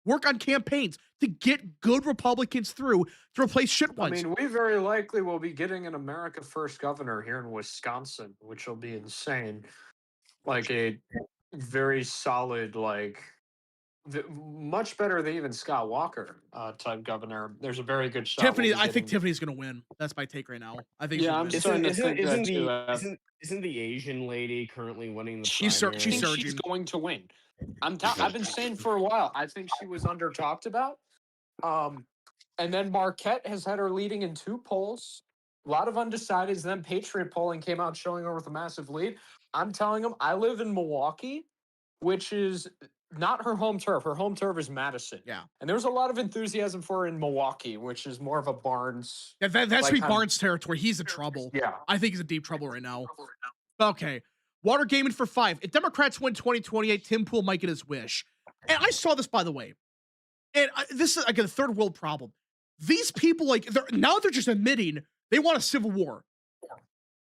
Work on campaigns to get good Republicans through to replace shit ones. I mean, we very likely will be getting an America First governor here in Wisconsin, which will be insane. Like a very solid, like much better than even Scott Walker type governor. There's a very good shot. Tiffany, I think Tiffany's going to win. That's my take right now. I think. Yeah, I'm starting to think that too. Isn't the Asian lady currently winning the? She's surging. She's going to win. I've been saying for a while. I think she was under talked about. And then Marquette has had her leading in 2 polls. A lot of undecideds. Then Patriot polling came out showing her with a massive lead. I'm telling them, I live in Milwaukee, which is not her home turf. Her home turf is Madison. Yeah. And there's a lot of enthusiasm for her in Milwaukee, which is more of a Barnes. Yeah, that's like Barnes territory. He's in trouble. Yeah. I think he's in deep trouble right now. Okay. Water gaming for 5. If Democrats win 2028, Tim Pool might get his wish. And I saw this, by the way. And this is like a third world problem. These people, like, they're just admitting they want a civil war.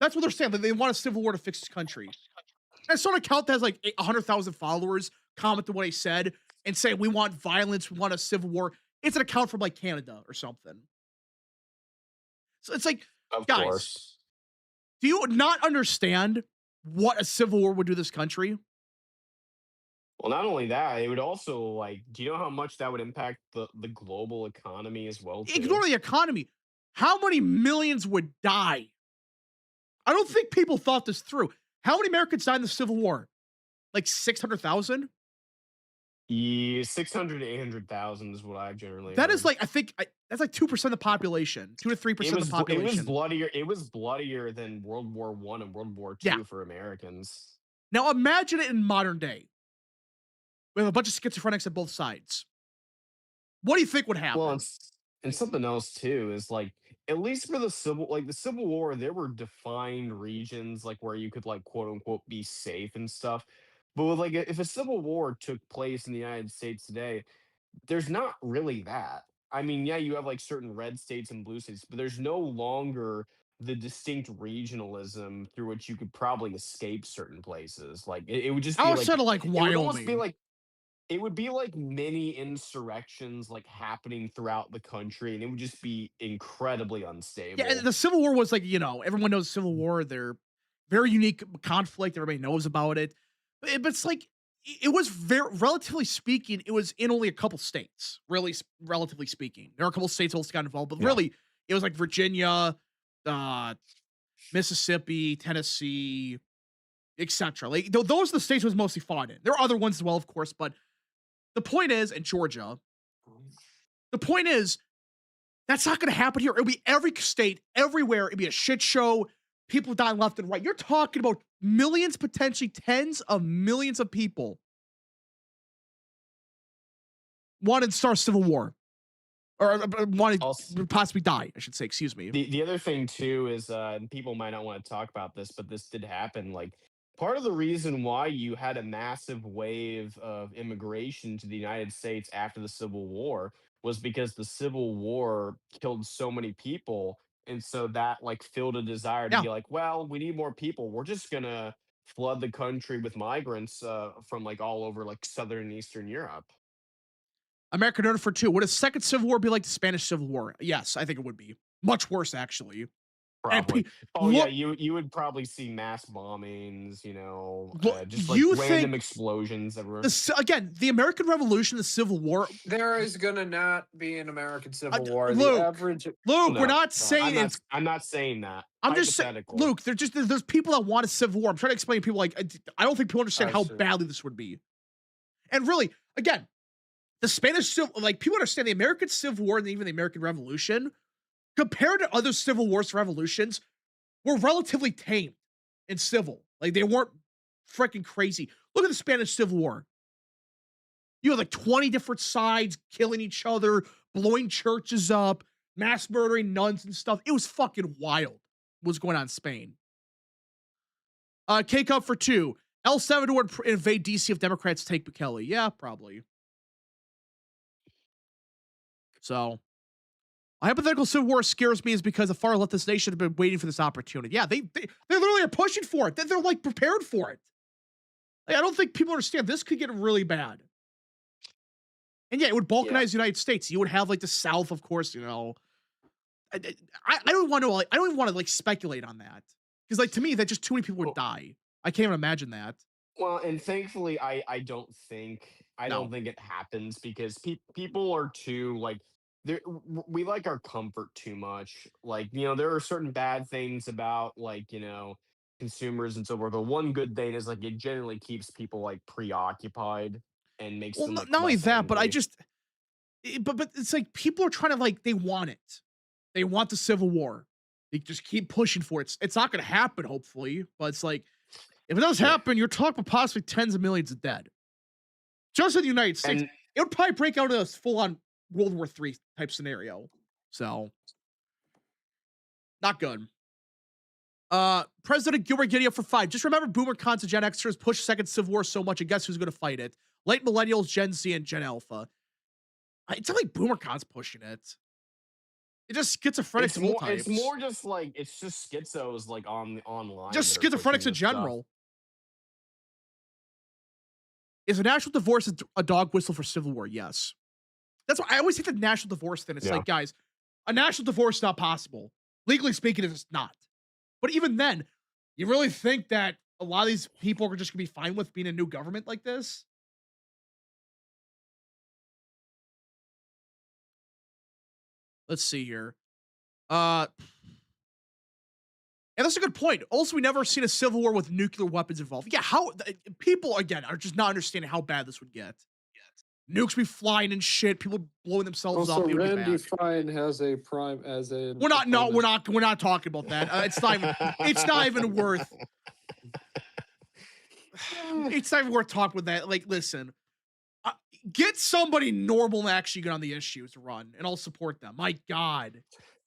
That's what they're saying. They want a civil war to fix this country. And I saw an account that has like 100,000 followers comment to what I said and say, we want violence, we want a civil war. It's an account from like Canada or something. So it's like, Of guys, course. do you not understand what a civil war would do to this country? Well, not only that, it would also like, do you know how much that would impact the global economy as well? Too? Ignore the economy. How many millions would die? I don't think people thought this through. How many Americans died in the Civil War? Like 600,000? Yeah, 600 to 800,000 is what I've generally That heard. is like, I think, that's like 2% of the population. 2 to 3% of the population. It was bloodier than World War I and World War II for Americans. Now imagine it in modern day. We have a bunch of schizophrenics at both sides. What do you think would happen? Well, and something else too is like, at least for the Civil War, there were defined regions like where you could like quote unquote be safe and stuff. But with like if a civil war took place in the United States today, there's not really that. I mean, yeah, you have like certain red states and blue states, but there's no longer the distinct regionalism through which you could probably escape certain places. Like it would just be outside of like Wyoming. It would almost be like it would be like mini insurrections like happening throughout the country, and it would just be incredibly unstable. Yeah, and the Civil War was like, you know, everyone knows the Civil War. They're very unique conflict. Everybody knows about it. But it's like, it was relatively speaking, it was in only a couple states, really, relatively speaking. There are a couple states also got involved, but really, it was like Virginia, Mississippi, Tennessee, etc. Like, those are the states it was mostly fought in. There are other ones as well, of course, but the point is, in Georgia, the point is, That's not going to happen here. It'll be every state, everywhere. It'll be a shit show. People dying left and right. You're talking about millions, potentially tens of millions of people wanted to start a civil war. Or wanted to possibly die, I should say. Excuse me. The other thing too is, and people might not want to talk about this, but this did happen. Like, part of the reason why you had a massive wave of immigration to the United States after the Civil War was because the Civil War killed so many people, and so that like filled a desire to Yeah. be like, well, we need more people. We're just gonna flood the country with migrants from like all over like Southern and Eastern Europe. American Noted for 2. Would a second Civil War be like the Spanish Civil War? Yes, I think it would be. Much worse, actually. Probably. Yeah, you would probably see mass bombings, just like random explosions everywhere. Again, the American Revolution, the Civil War. There is gonna not be an American Civil War. Luke, we're not saying I'm not saying that. I'm just saying, Luke, there's people that want a Civil War. I'm trying to explain to people like I don't think people understand how badly this would be. And really, again, the Spanish Civil, like people understand the American Civil War and even the American Revolution, compared to other civil wars, revolutions, were relatively tame and civil. Like they weren't freaking crazy. Look at the Spanish Civil War. You had like 20 different sides killing each other, blowing churches up, mass murdering nuns and stuff. It was fucking wild what's going on in Spain. K-Cup for 2. El Salvador would invade DC if Democrats take Bukele. Yeah, probably. So, a hypothetical civil war scares me is because the far leftist nation have been waiting for this opportunity. Yeah, they literally are pushing for it. They're like prepared for it. Like, I don't think people understand this could get really bad. And yeah, it would balkanize the United States. You would have like the South, of course. I don't want to. I don't even want to like speculate on that because like to me, that just too many people would die. I can't even imagine that. Well, and thankfully, I don't think it happens because people are too like we like our comfort too much. Like there are certain bad things about like consumers and so forth. The one good thing is like it generally keeps people like preoccupied and makes them like, not only that, angry. but but it's like people are trying to like they want it. They want the Civil War. They just keep pushing for it. It's not going to happen, hopefully, but it's like if it does happen, you're talking about possibly tens of millions of dead. Just in the United States, it would probably break out into a full-on World War III type scenario. So, not good. President Gilbert Giddy up for 5. Just remember, Boomer cons and Gen Xers push second Civil War so much, and guess who's going to fight it? Late Millennials, Gen Z, and Gen Alpha. It's not like Boomer cons pushing it. It's just schizophrenics of all types. It's more just like it's just schizos like online. Just schizophrenics in general. Is a national divorce a dog whistle for Civil War? Yes. That's why I always hate the national divorce thing. It's like, guys, a national divorce is not possible. Legally speaking, it's not. But even then, you really think that a lot of these people are just going to be fine with being a new government like this? Let's see here. And that's a good point. Also, we never seen a civil war with nuclear weapons involved. Yeah, how people again are just not understanding how bad this would get. Nukes be flying and shit. People blowing themselves up. Also, Randy Fine has a prime as a. We're not talking about that. It's not even worth. It's not even worth talking with that. Like, listen, get somebody normal and actually get on the issues to run, and I'll support them. My God.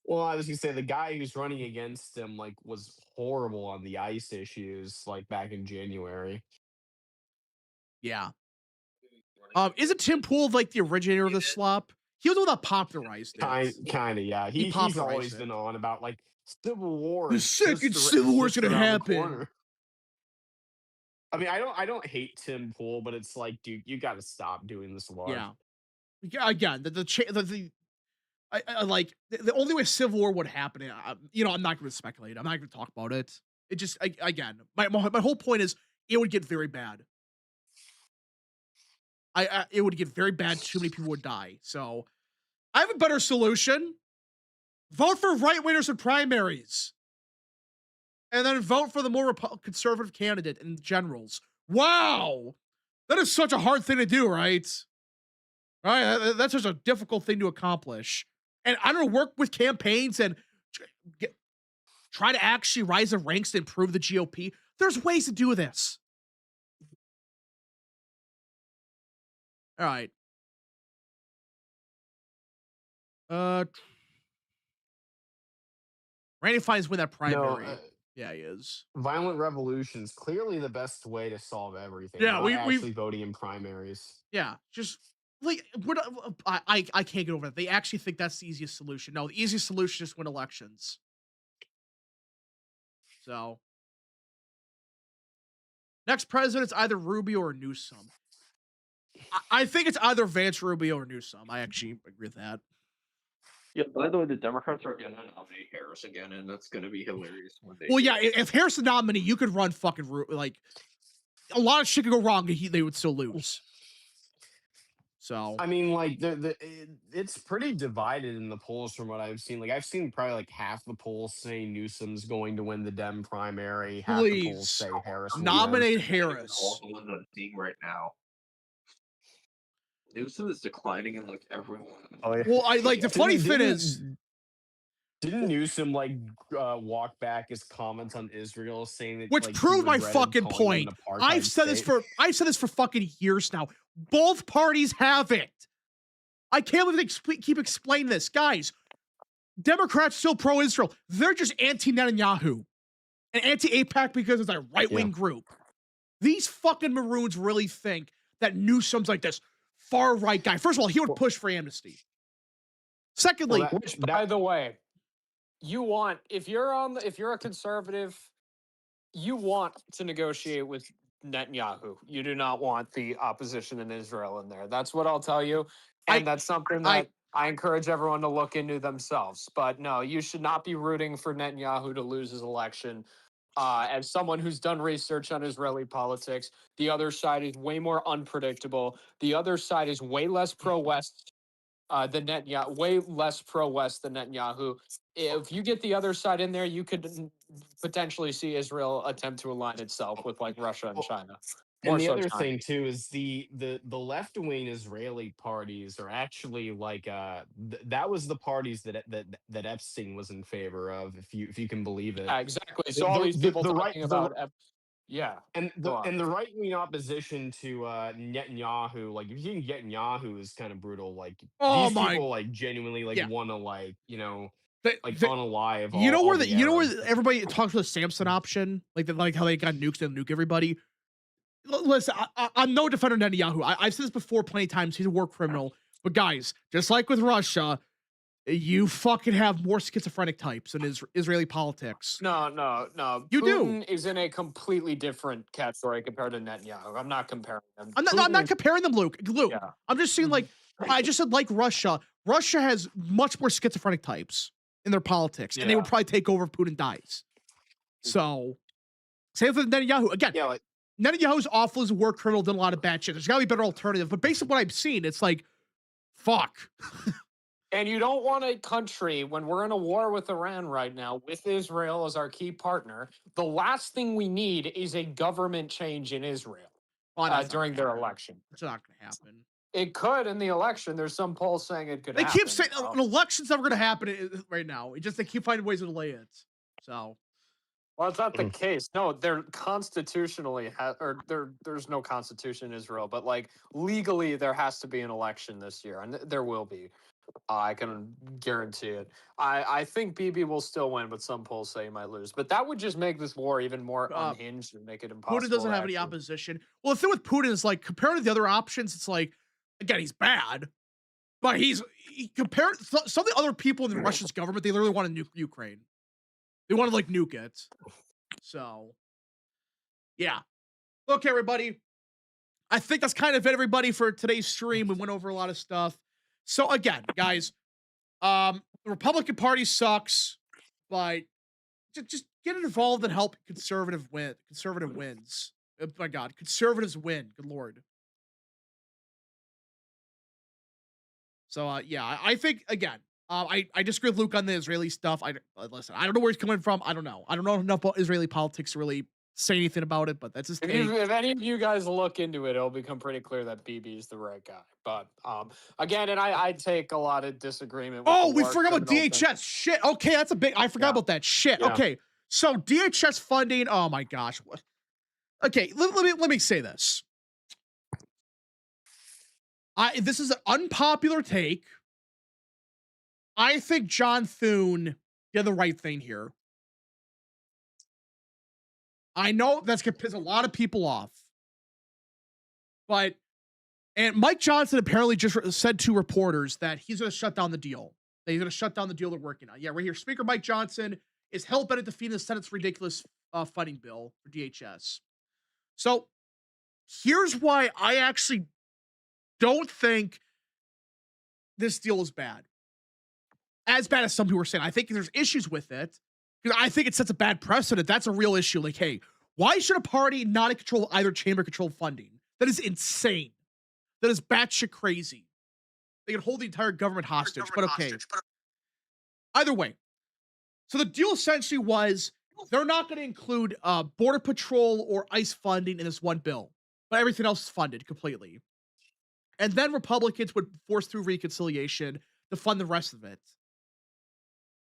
Well, I was gonna say the guy who's running against him like was horrible on the ICE issues like back in January. Yeah. Isn't Tim Pool like the originator of the slop? He was the one that popularized it. Kind of, yeah. He's always been on about like Civil War. The second Civil War is gonna happen. I mean, I don't hate Tim Pool, but it's like, dude, you got to stop doing this a lot. Yeah. Again, I like the only way Civil War would happen. I'm not going to speculate. I'm not going to talk about it. It just again, my whole point is it would get very bad. It would get very bad. Too many people would die. So I have a better solution. Vote for right-wingers in primaries. And then vote for the more conservative candidate in generals. Wow. That is such a hard thing to do, right? Right? That's such a difficult thing to accomplish. and I don't know, work with campaigns and try to actually rise the ranks to improve the GOP. There's ways to do this. All right. Randy finds win that primary. No, yeah, he is. violent revolutions clearly the best way to solve everything. Yeah, not we actually voting in primaries. Yeah, just like I can't get over that. They actually think that's the easiest solution. No, the easiest solution is just win elections. So next president's either Rubio or Newsom. I think it's either Vance, Rubio, or Newsom. I actually agree with that. Yeah, by the way, the Democrats are going to nominate Harris again, and that's going to be hilarious when they. Well, yeah, if Harris the nominee, you could run fucking like a lot of shit could go wrong, and they would still lose. So I mean, like it's pretty divided in the polls from what I've seen. Like I've seen probably like half the polls say Newsom's going to win the Dem primary. Half the polls say Harris. Nominate Harris. All the ones I'm seeing right now. Newsom is declining in like everyone. Oh, yeah. Well, I like the funny thing is, didn't Newsom like walk back his comments on Israel, saying that which like, proved my fucking point. I've said this for fucking years now. Both parties have it. I can't believe they keep explaining this, guys. Democrats still pro-Israel. They're just anti-Netanyahu and anti-AIPAC because it's a right-wing group. These fucking Maroons really think that Newsom's like this far right guy. First of all, he would push for amnesty. Secondly, which, by the way, you want if you're a conservative, you want to negotiate with Netanyahu. You do not want the opposition in Israel in there. That's what I'll tell you, and that's something that I encourage everyone to look into themselves. But no, you should not be rooting for Netanyahu to lose his election. As someone who's done research on Israeli politics, the other side is way more unpredictable. The other side is way less pro-West than Netanyahu, way less pro-West than Netanyahu. If you get the other side in there, you could potentially see Israel attempt to align itself with like Russia and China. And the other thing too is the left-wing Israeli parties are actually like that was the parties that Epstein was in favor of, if you can believe it. Yeah, exactly. So all these people talking about yeah, and the right-wing opposition to Netanyahu, like if you can get Netanyahu is kind of brutal. Like these people like genuinely like want to like unalive. You know where everybody talks about the Samson option, like how they got nukes and nuke everybody. Listen, I'm no defender of Netanyahu. I've said this before plenty of times. He's a war criminal. But guys, just like with Russia, you fucking have more schizophrenic types in Israeli politics. No. You Putin is in a completely different category compared to Netanyahu. I'm not comparing them. I'm not comparing them, Luke. Yeah. I'm just saying, like, I just said, like Russia. Russia has much more schizophrenic types in their politics, and they would probably take over if Putin dies. So, same with Netanyahu. Again, Netanyahu's awful as a war criminal, done a lot of bad shit. There's got to be a better alternative. But based on what I've seen, it's like, fuck. And you don't want a country, when we're in a war with Iran right now, with Israel as our key partner, the last thing we need is a government change in Israel during their election. It's not going to happen. It could in the election. There's some polls saying it could happen. They keep saying an election's never going to happen right now. They keep finding ways to delay it. So... Well, it's not the case. No, they're constitutionally, there's no constitution in Israel, but like legally, there has to be an election this year, and there will be. I can guarantee it. I think Bibi will still win, but some polls say he might lose. But that would just make this war even more unhinged and make it impossible. Putin doesn't have any opposition. Well, the thing with Putin is like compared to the other options, it's like again he's bad, but compared some of the other people in the Russian government, they literally want to nuke Ukraine. They want to like nuke it. So, yeah. Okay, everybody. I think that's kind of it, everybody, for today's stream. We went over a lot of stuff. So again, guys, the Republican Party sucks, but just get involved and help conservative wins. Oh my God, conservatives win. Good Lord. So yeah, I think again. I disagree with Luke on the Israeli stuff. Listen, I don't know where he's coming from. I don't know. I don't know enough about Israeli politics to really say anything about it, but that's his take. If any of you guys look into it, it'll become pretty clear that BB is the right guy. But again, and I take a lot of disagreement with Oh, the we war forgot about criminal DHS. thing. Shit. Okay, that's a big. I forgot about that. Shit. Yeah. Okay, so DHS funding. Oh my gosh. What? Okay, let me say this. This is an unpopular take. I think John Thune did the right thing here. I know that's gonna piss a lot of people off, and Mike Johnson apparently just said to reporters that he's gonna shut down the deal. That he's gonna shut down the deal they're working on. Yeah, right here. Speaker Mike Johnson is hell bent at defeating the Senate's ridiculous funding bill for DHS. So here's why I actually don't think this deal is bad. As bad as some people are saying. I think there's issues with it because I think it sets a bad precedent. That's a real issue. Like, hey, why should a party not in control of either chamber controlled funding? That is insane. That is batshit crazy. They can hold the entire government hostage, but okay. Either way. So the deal essentially was they're not going to include Border Patrol or ICE funding in this one bill, but everything else is funded completely. And then Republicans would force through reconciliation to fund the rest of it.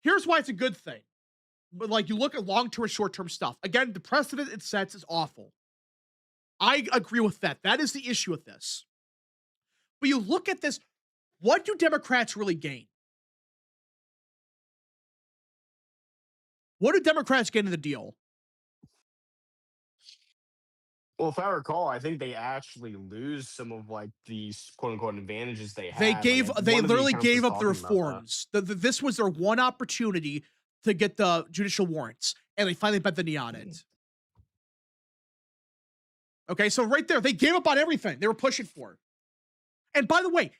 Here's why it's a good thing. But like you look at long-term and short-term stuff. Again, the precedent it sets is awful. I agree with that. That is the issue with this. But you look at this, what do Democrats really gain? What do Democrats gain in the deal? Well, if I recall, I think they actually lose some of like these quote unquote advantages they had. They literally gave up the reforms. This was their one opportunity to get the judicial warrants, and they finally bet the knee on it. Okay, so right there, they gave up on everything they were pushing for. And by the way,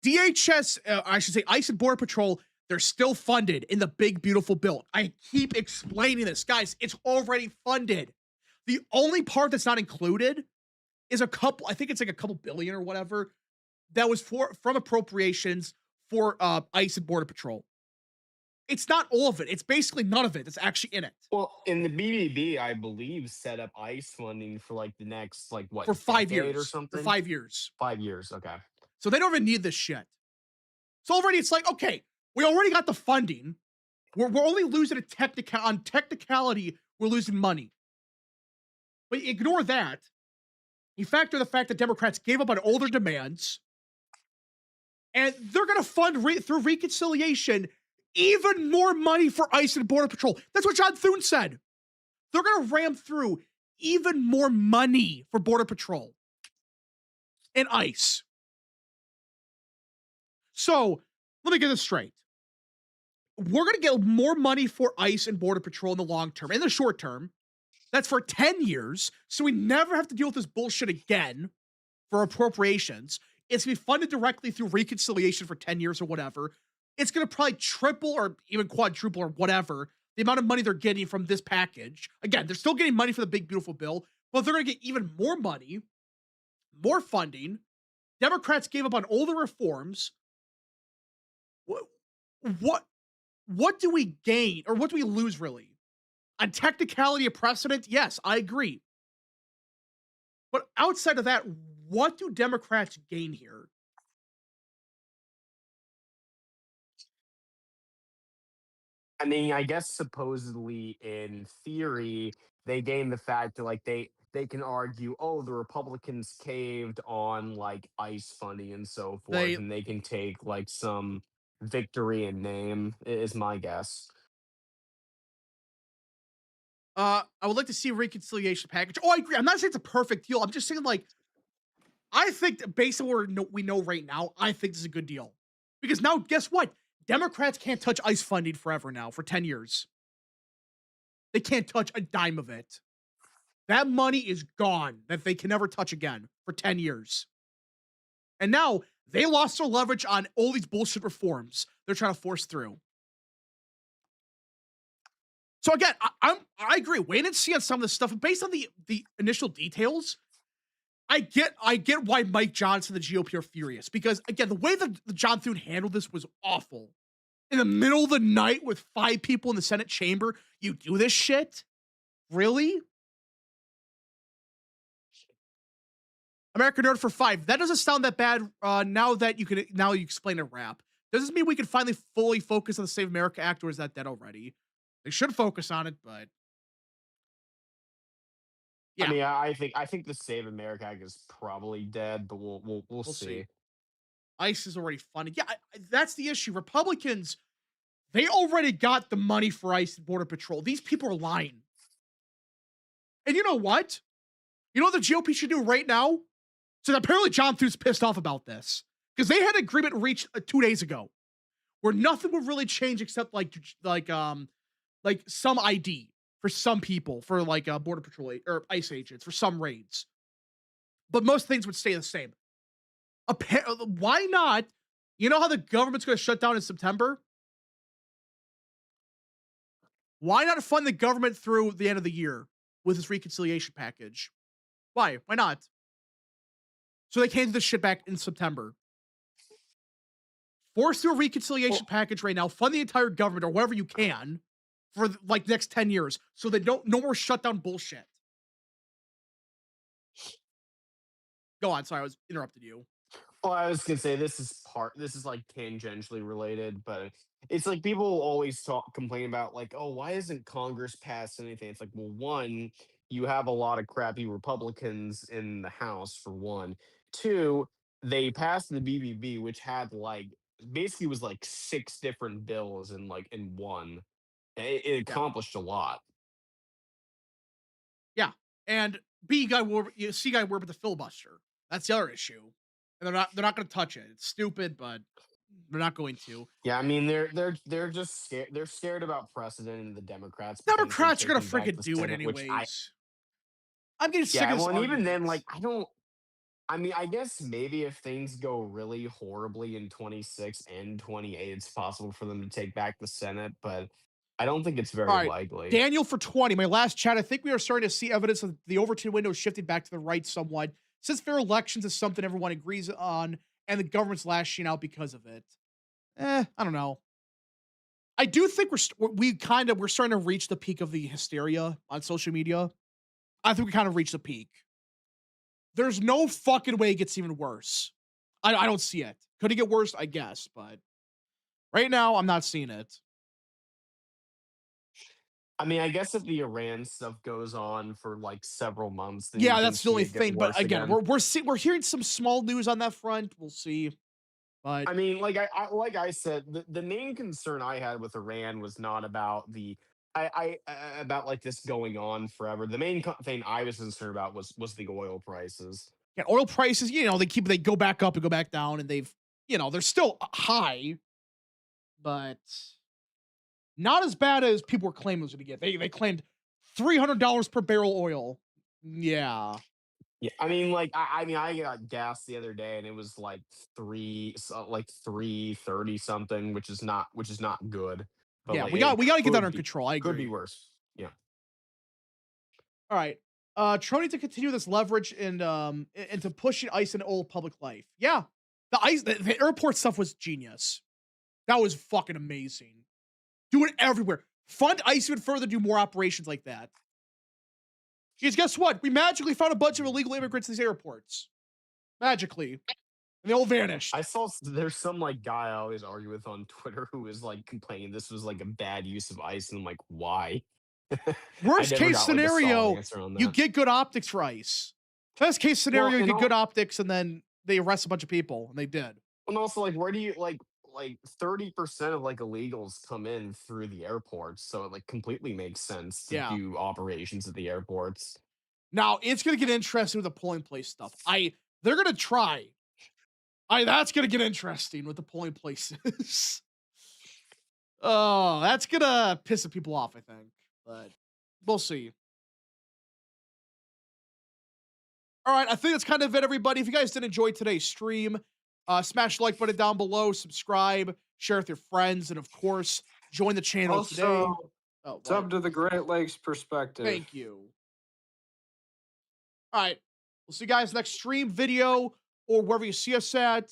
DHS, I should say ICE and Border Patrol, they're still funded in the big, beautiful bill. I keep explaining this. Guys, it's already funded. The only part that's not included is a couple, I think it's like a couple billion or whatever, that was from appropriations for ICE and Border Patrol. It's not all of it. It's basically none of it that's actually in it. Well, in the BBB, I believe, set up ICE funding for like the next, like what? For 5 years. Or something? For 5 years. 5 years, okay. So they don't even need this shit. So already it's like, okay, we already got the funding. We're only losing on technicality, we're losing money. But you ignore that. You factor the fact that Democrats gave up on all their demands. And they're going to fund through reconciliation even more money for ICE and Border Patrol. That's what John Thune said. They're going to ram through even more money for Border Patrol and ICE. So let me get this straight. We're going to get more money for ICE and Border Patrol in the long term. In the short term, that's for 10 years. So we never have to deal with this bullshit again for appropriations. It's going to be funded directly through reconciliation for 10 years or whatever. It's going to probably triple or even quadruple or whatever the amount of money they're getting from this package. Again, they're still getting money for the big, beautiful bill, but they're going to get even more money, more funding. Democrats gave up on all the reforms. What do we gain or what do we lose really? On technicality of precedent, yes, I agree. But outside of that, what do Democrats gain here? I mean, I guess supposedly in theory, they gain the fact that like they can argue, oh, the Republicans caved on like ICE funding and so forth, and they can take like some victory in name, is my guess. I would like to see a reconciliation package. Oh, I agree. I'm not saying it's a perfect deal. I'm just saying, like, I think that based on what we know right now, I think this is a good deal. Because now, guess what? Democrats can't touch ICE funding forever now, for 10 years. They can't touch a dime of it. That money is gone, that they can never touch again for 10 years. And now, they lost their leverage on all these bullshit reforms they're trying to force through. So again, I agree. Wait and see on some of this stuff. But based on the initial details, I get why Mike Johnson and the GOP are furious. Because again, the way that John Thune handled this was awful. In the middle of the night with 5 people in the Senate chamber, you do this shit? Really? American Nerd for 5. That doesn't sound that bad. Now you explain a rap. Does this mean we can finally fully focus on the Save America Act, or is that dead already? They should focus on it, but yeah, I mean, I think the Save America Act is probably dead, but we'll see. ICE is already funded. Yeah, that's the issue. Republicans, they already got the money for ICE and Border Patrol. These people are lying. And you know what? You know what the GOP should do right now? So apparently John Thu's pissed off about this because they had an agreement reached 2 days ago where nothing would really change except like some ID for some people, for like Border Patrol or ICE agents for some raids. But most things would stay the same. Why not? You know how the government's going to shut down in September? Why not fund the government through the end of the year with this reconciliation package? Why? Why not? So they can't do this shit back in September. Force through a reconciliation package right now. Fund the entire government or whatever you can for like next 10 years. So they no more shutdown bullshit. Go on. Sorry, I was interrupted you. Well, I was gonna say this is like tangentially related, but it's like people always complain about like, oh, why isn't Congress passed anything? It's like, well, one, you have a lot of crappy Republicans in the House for one. Two, they passed the BBB, which had like basically was like 6 different bills in one. It accomplished a lot. Yeah, and C guy work with the filibuster. That's the other issue. And they're not going to touch it. It's stupid, but they're not going to. Yeah, I mean they're just scared. They're scared about precedent, and the Democrats. Democrats are going to freaking do it anyways. I'm getting sick of this. Well, and even then, like I mean, I guess maybe if things go really horribly in 26 and 28, it's possible for them to take back the Senate, but I don't think it's very likely. Daniel for 20. My last chat. I think we are starting to see evidence of the Overton window shifting back to the right somewhat. Since fair elections is something everyone agrees on, and the government's lashing out because of it. I don't know. I do think we're starting to reach the peak of the hysteria on social media. I think we kind of reached the peak. There's no fucking way it gets even worse. I don't see it. Could it get worse? I guess, but right now I'm not seeing it. I mean, I guess if the Iran stuff goes on for like several months, then yeah, that's the only thing. But again, we're hearing some small news on that front. We'll see. But I mean, like I said, the main concern I had with Iran was not about about like this going on forever. The main thing I was concerned about was the oil prices. Yeah, oil prices. You know, they go back up and go back down, and they're still high, but not as bad as people were claiming it was going to get. They claimed $300 per barrel oil. Yeah. Yeah, I mean, like, I mean, I got gas the other day, and it was like 330 something, which is not good. But yeah, like, we got to get that under control. I agree. Could be worse. Yeah. All right. Trony to continue this leverage into pushing ICE into old public life. Yeah, the airport stuff was genius. That was fucking amazing. Do it everywhere. Fund ICE even further. Do more operations like that. Because guess what? We magically found a bunch of illegal immigrants in these airports. Magically. And they all vanished. I saw there's some like guy I always argue with on Twitter who was like complaining this was like a bad use of ICE, and I'm like, why? Worst case scenario, you get good optics for ICE. Best case scenario, you get good optics, and then they arrest a bunch of people, and they did. And also, like, where do you like 30% of like illegals come in through the airports, so it like completely makes sense to do operations at the airports. Now it's gonna get interesting with the polling place stuff. They're gonna try. That's gonna get interesting with the polling places. Oh, that's gonna piss some people off, I think, but we'll see. All right, I think that's kind of it, everybody. If you guys did enjoy today's stream, smash the like button down below, subscribe, share with your friends, and of course, join the channel today. Sub to the Great Lakes Perspective. Thank you. All right, we'll see you guys next stream, video, or wherever you see us at.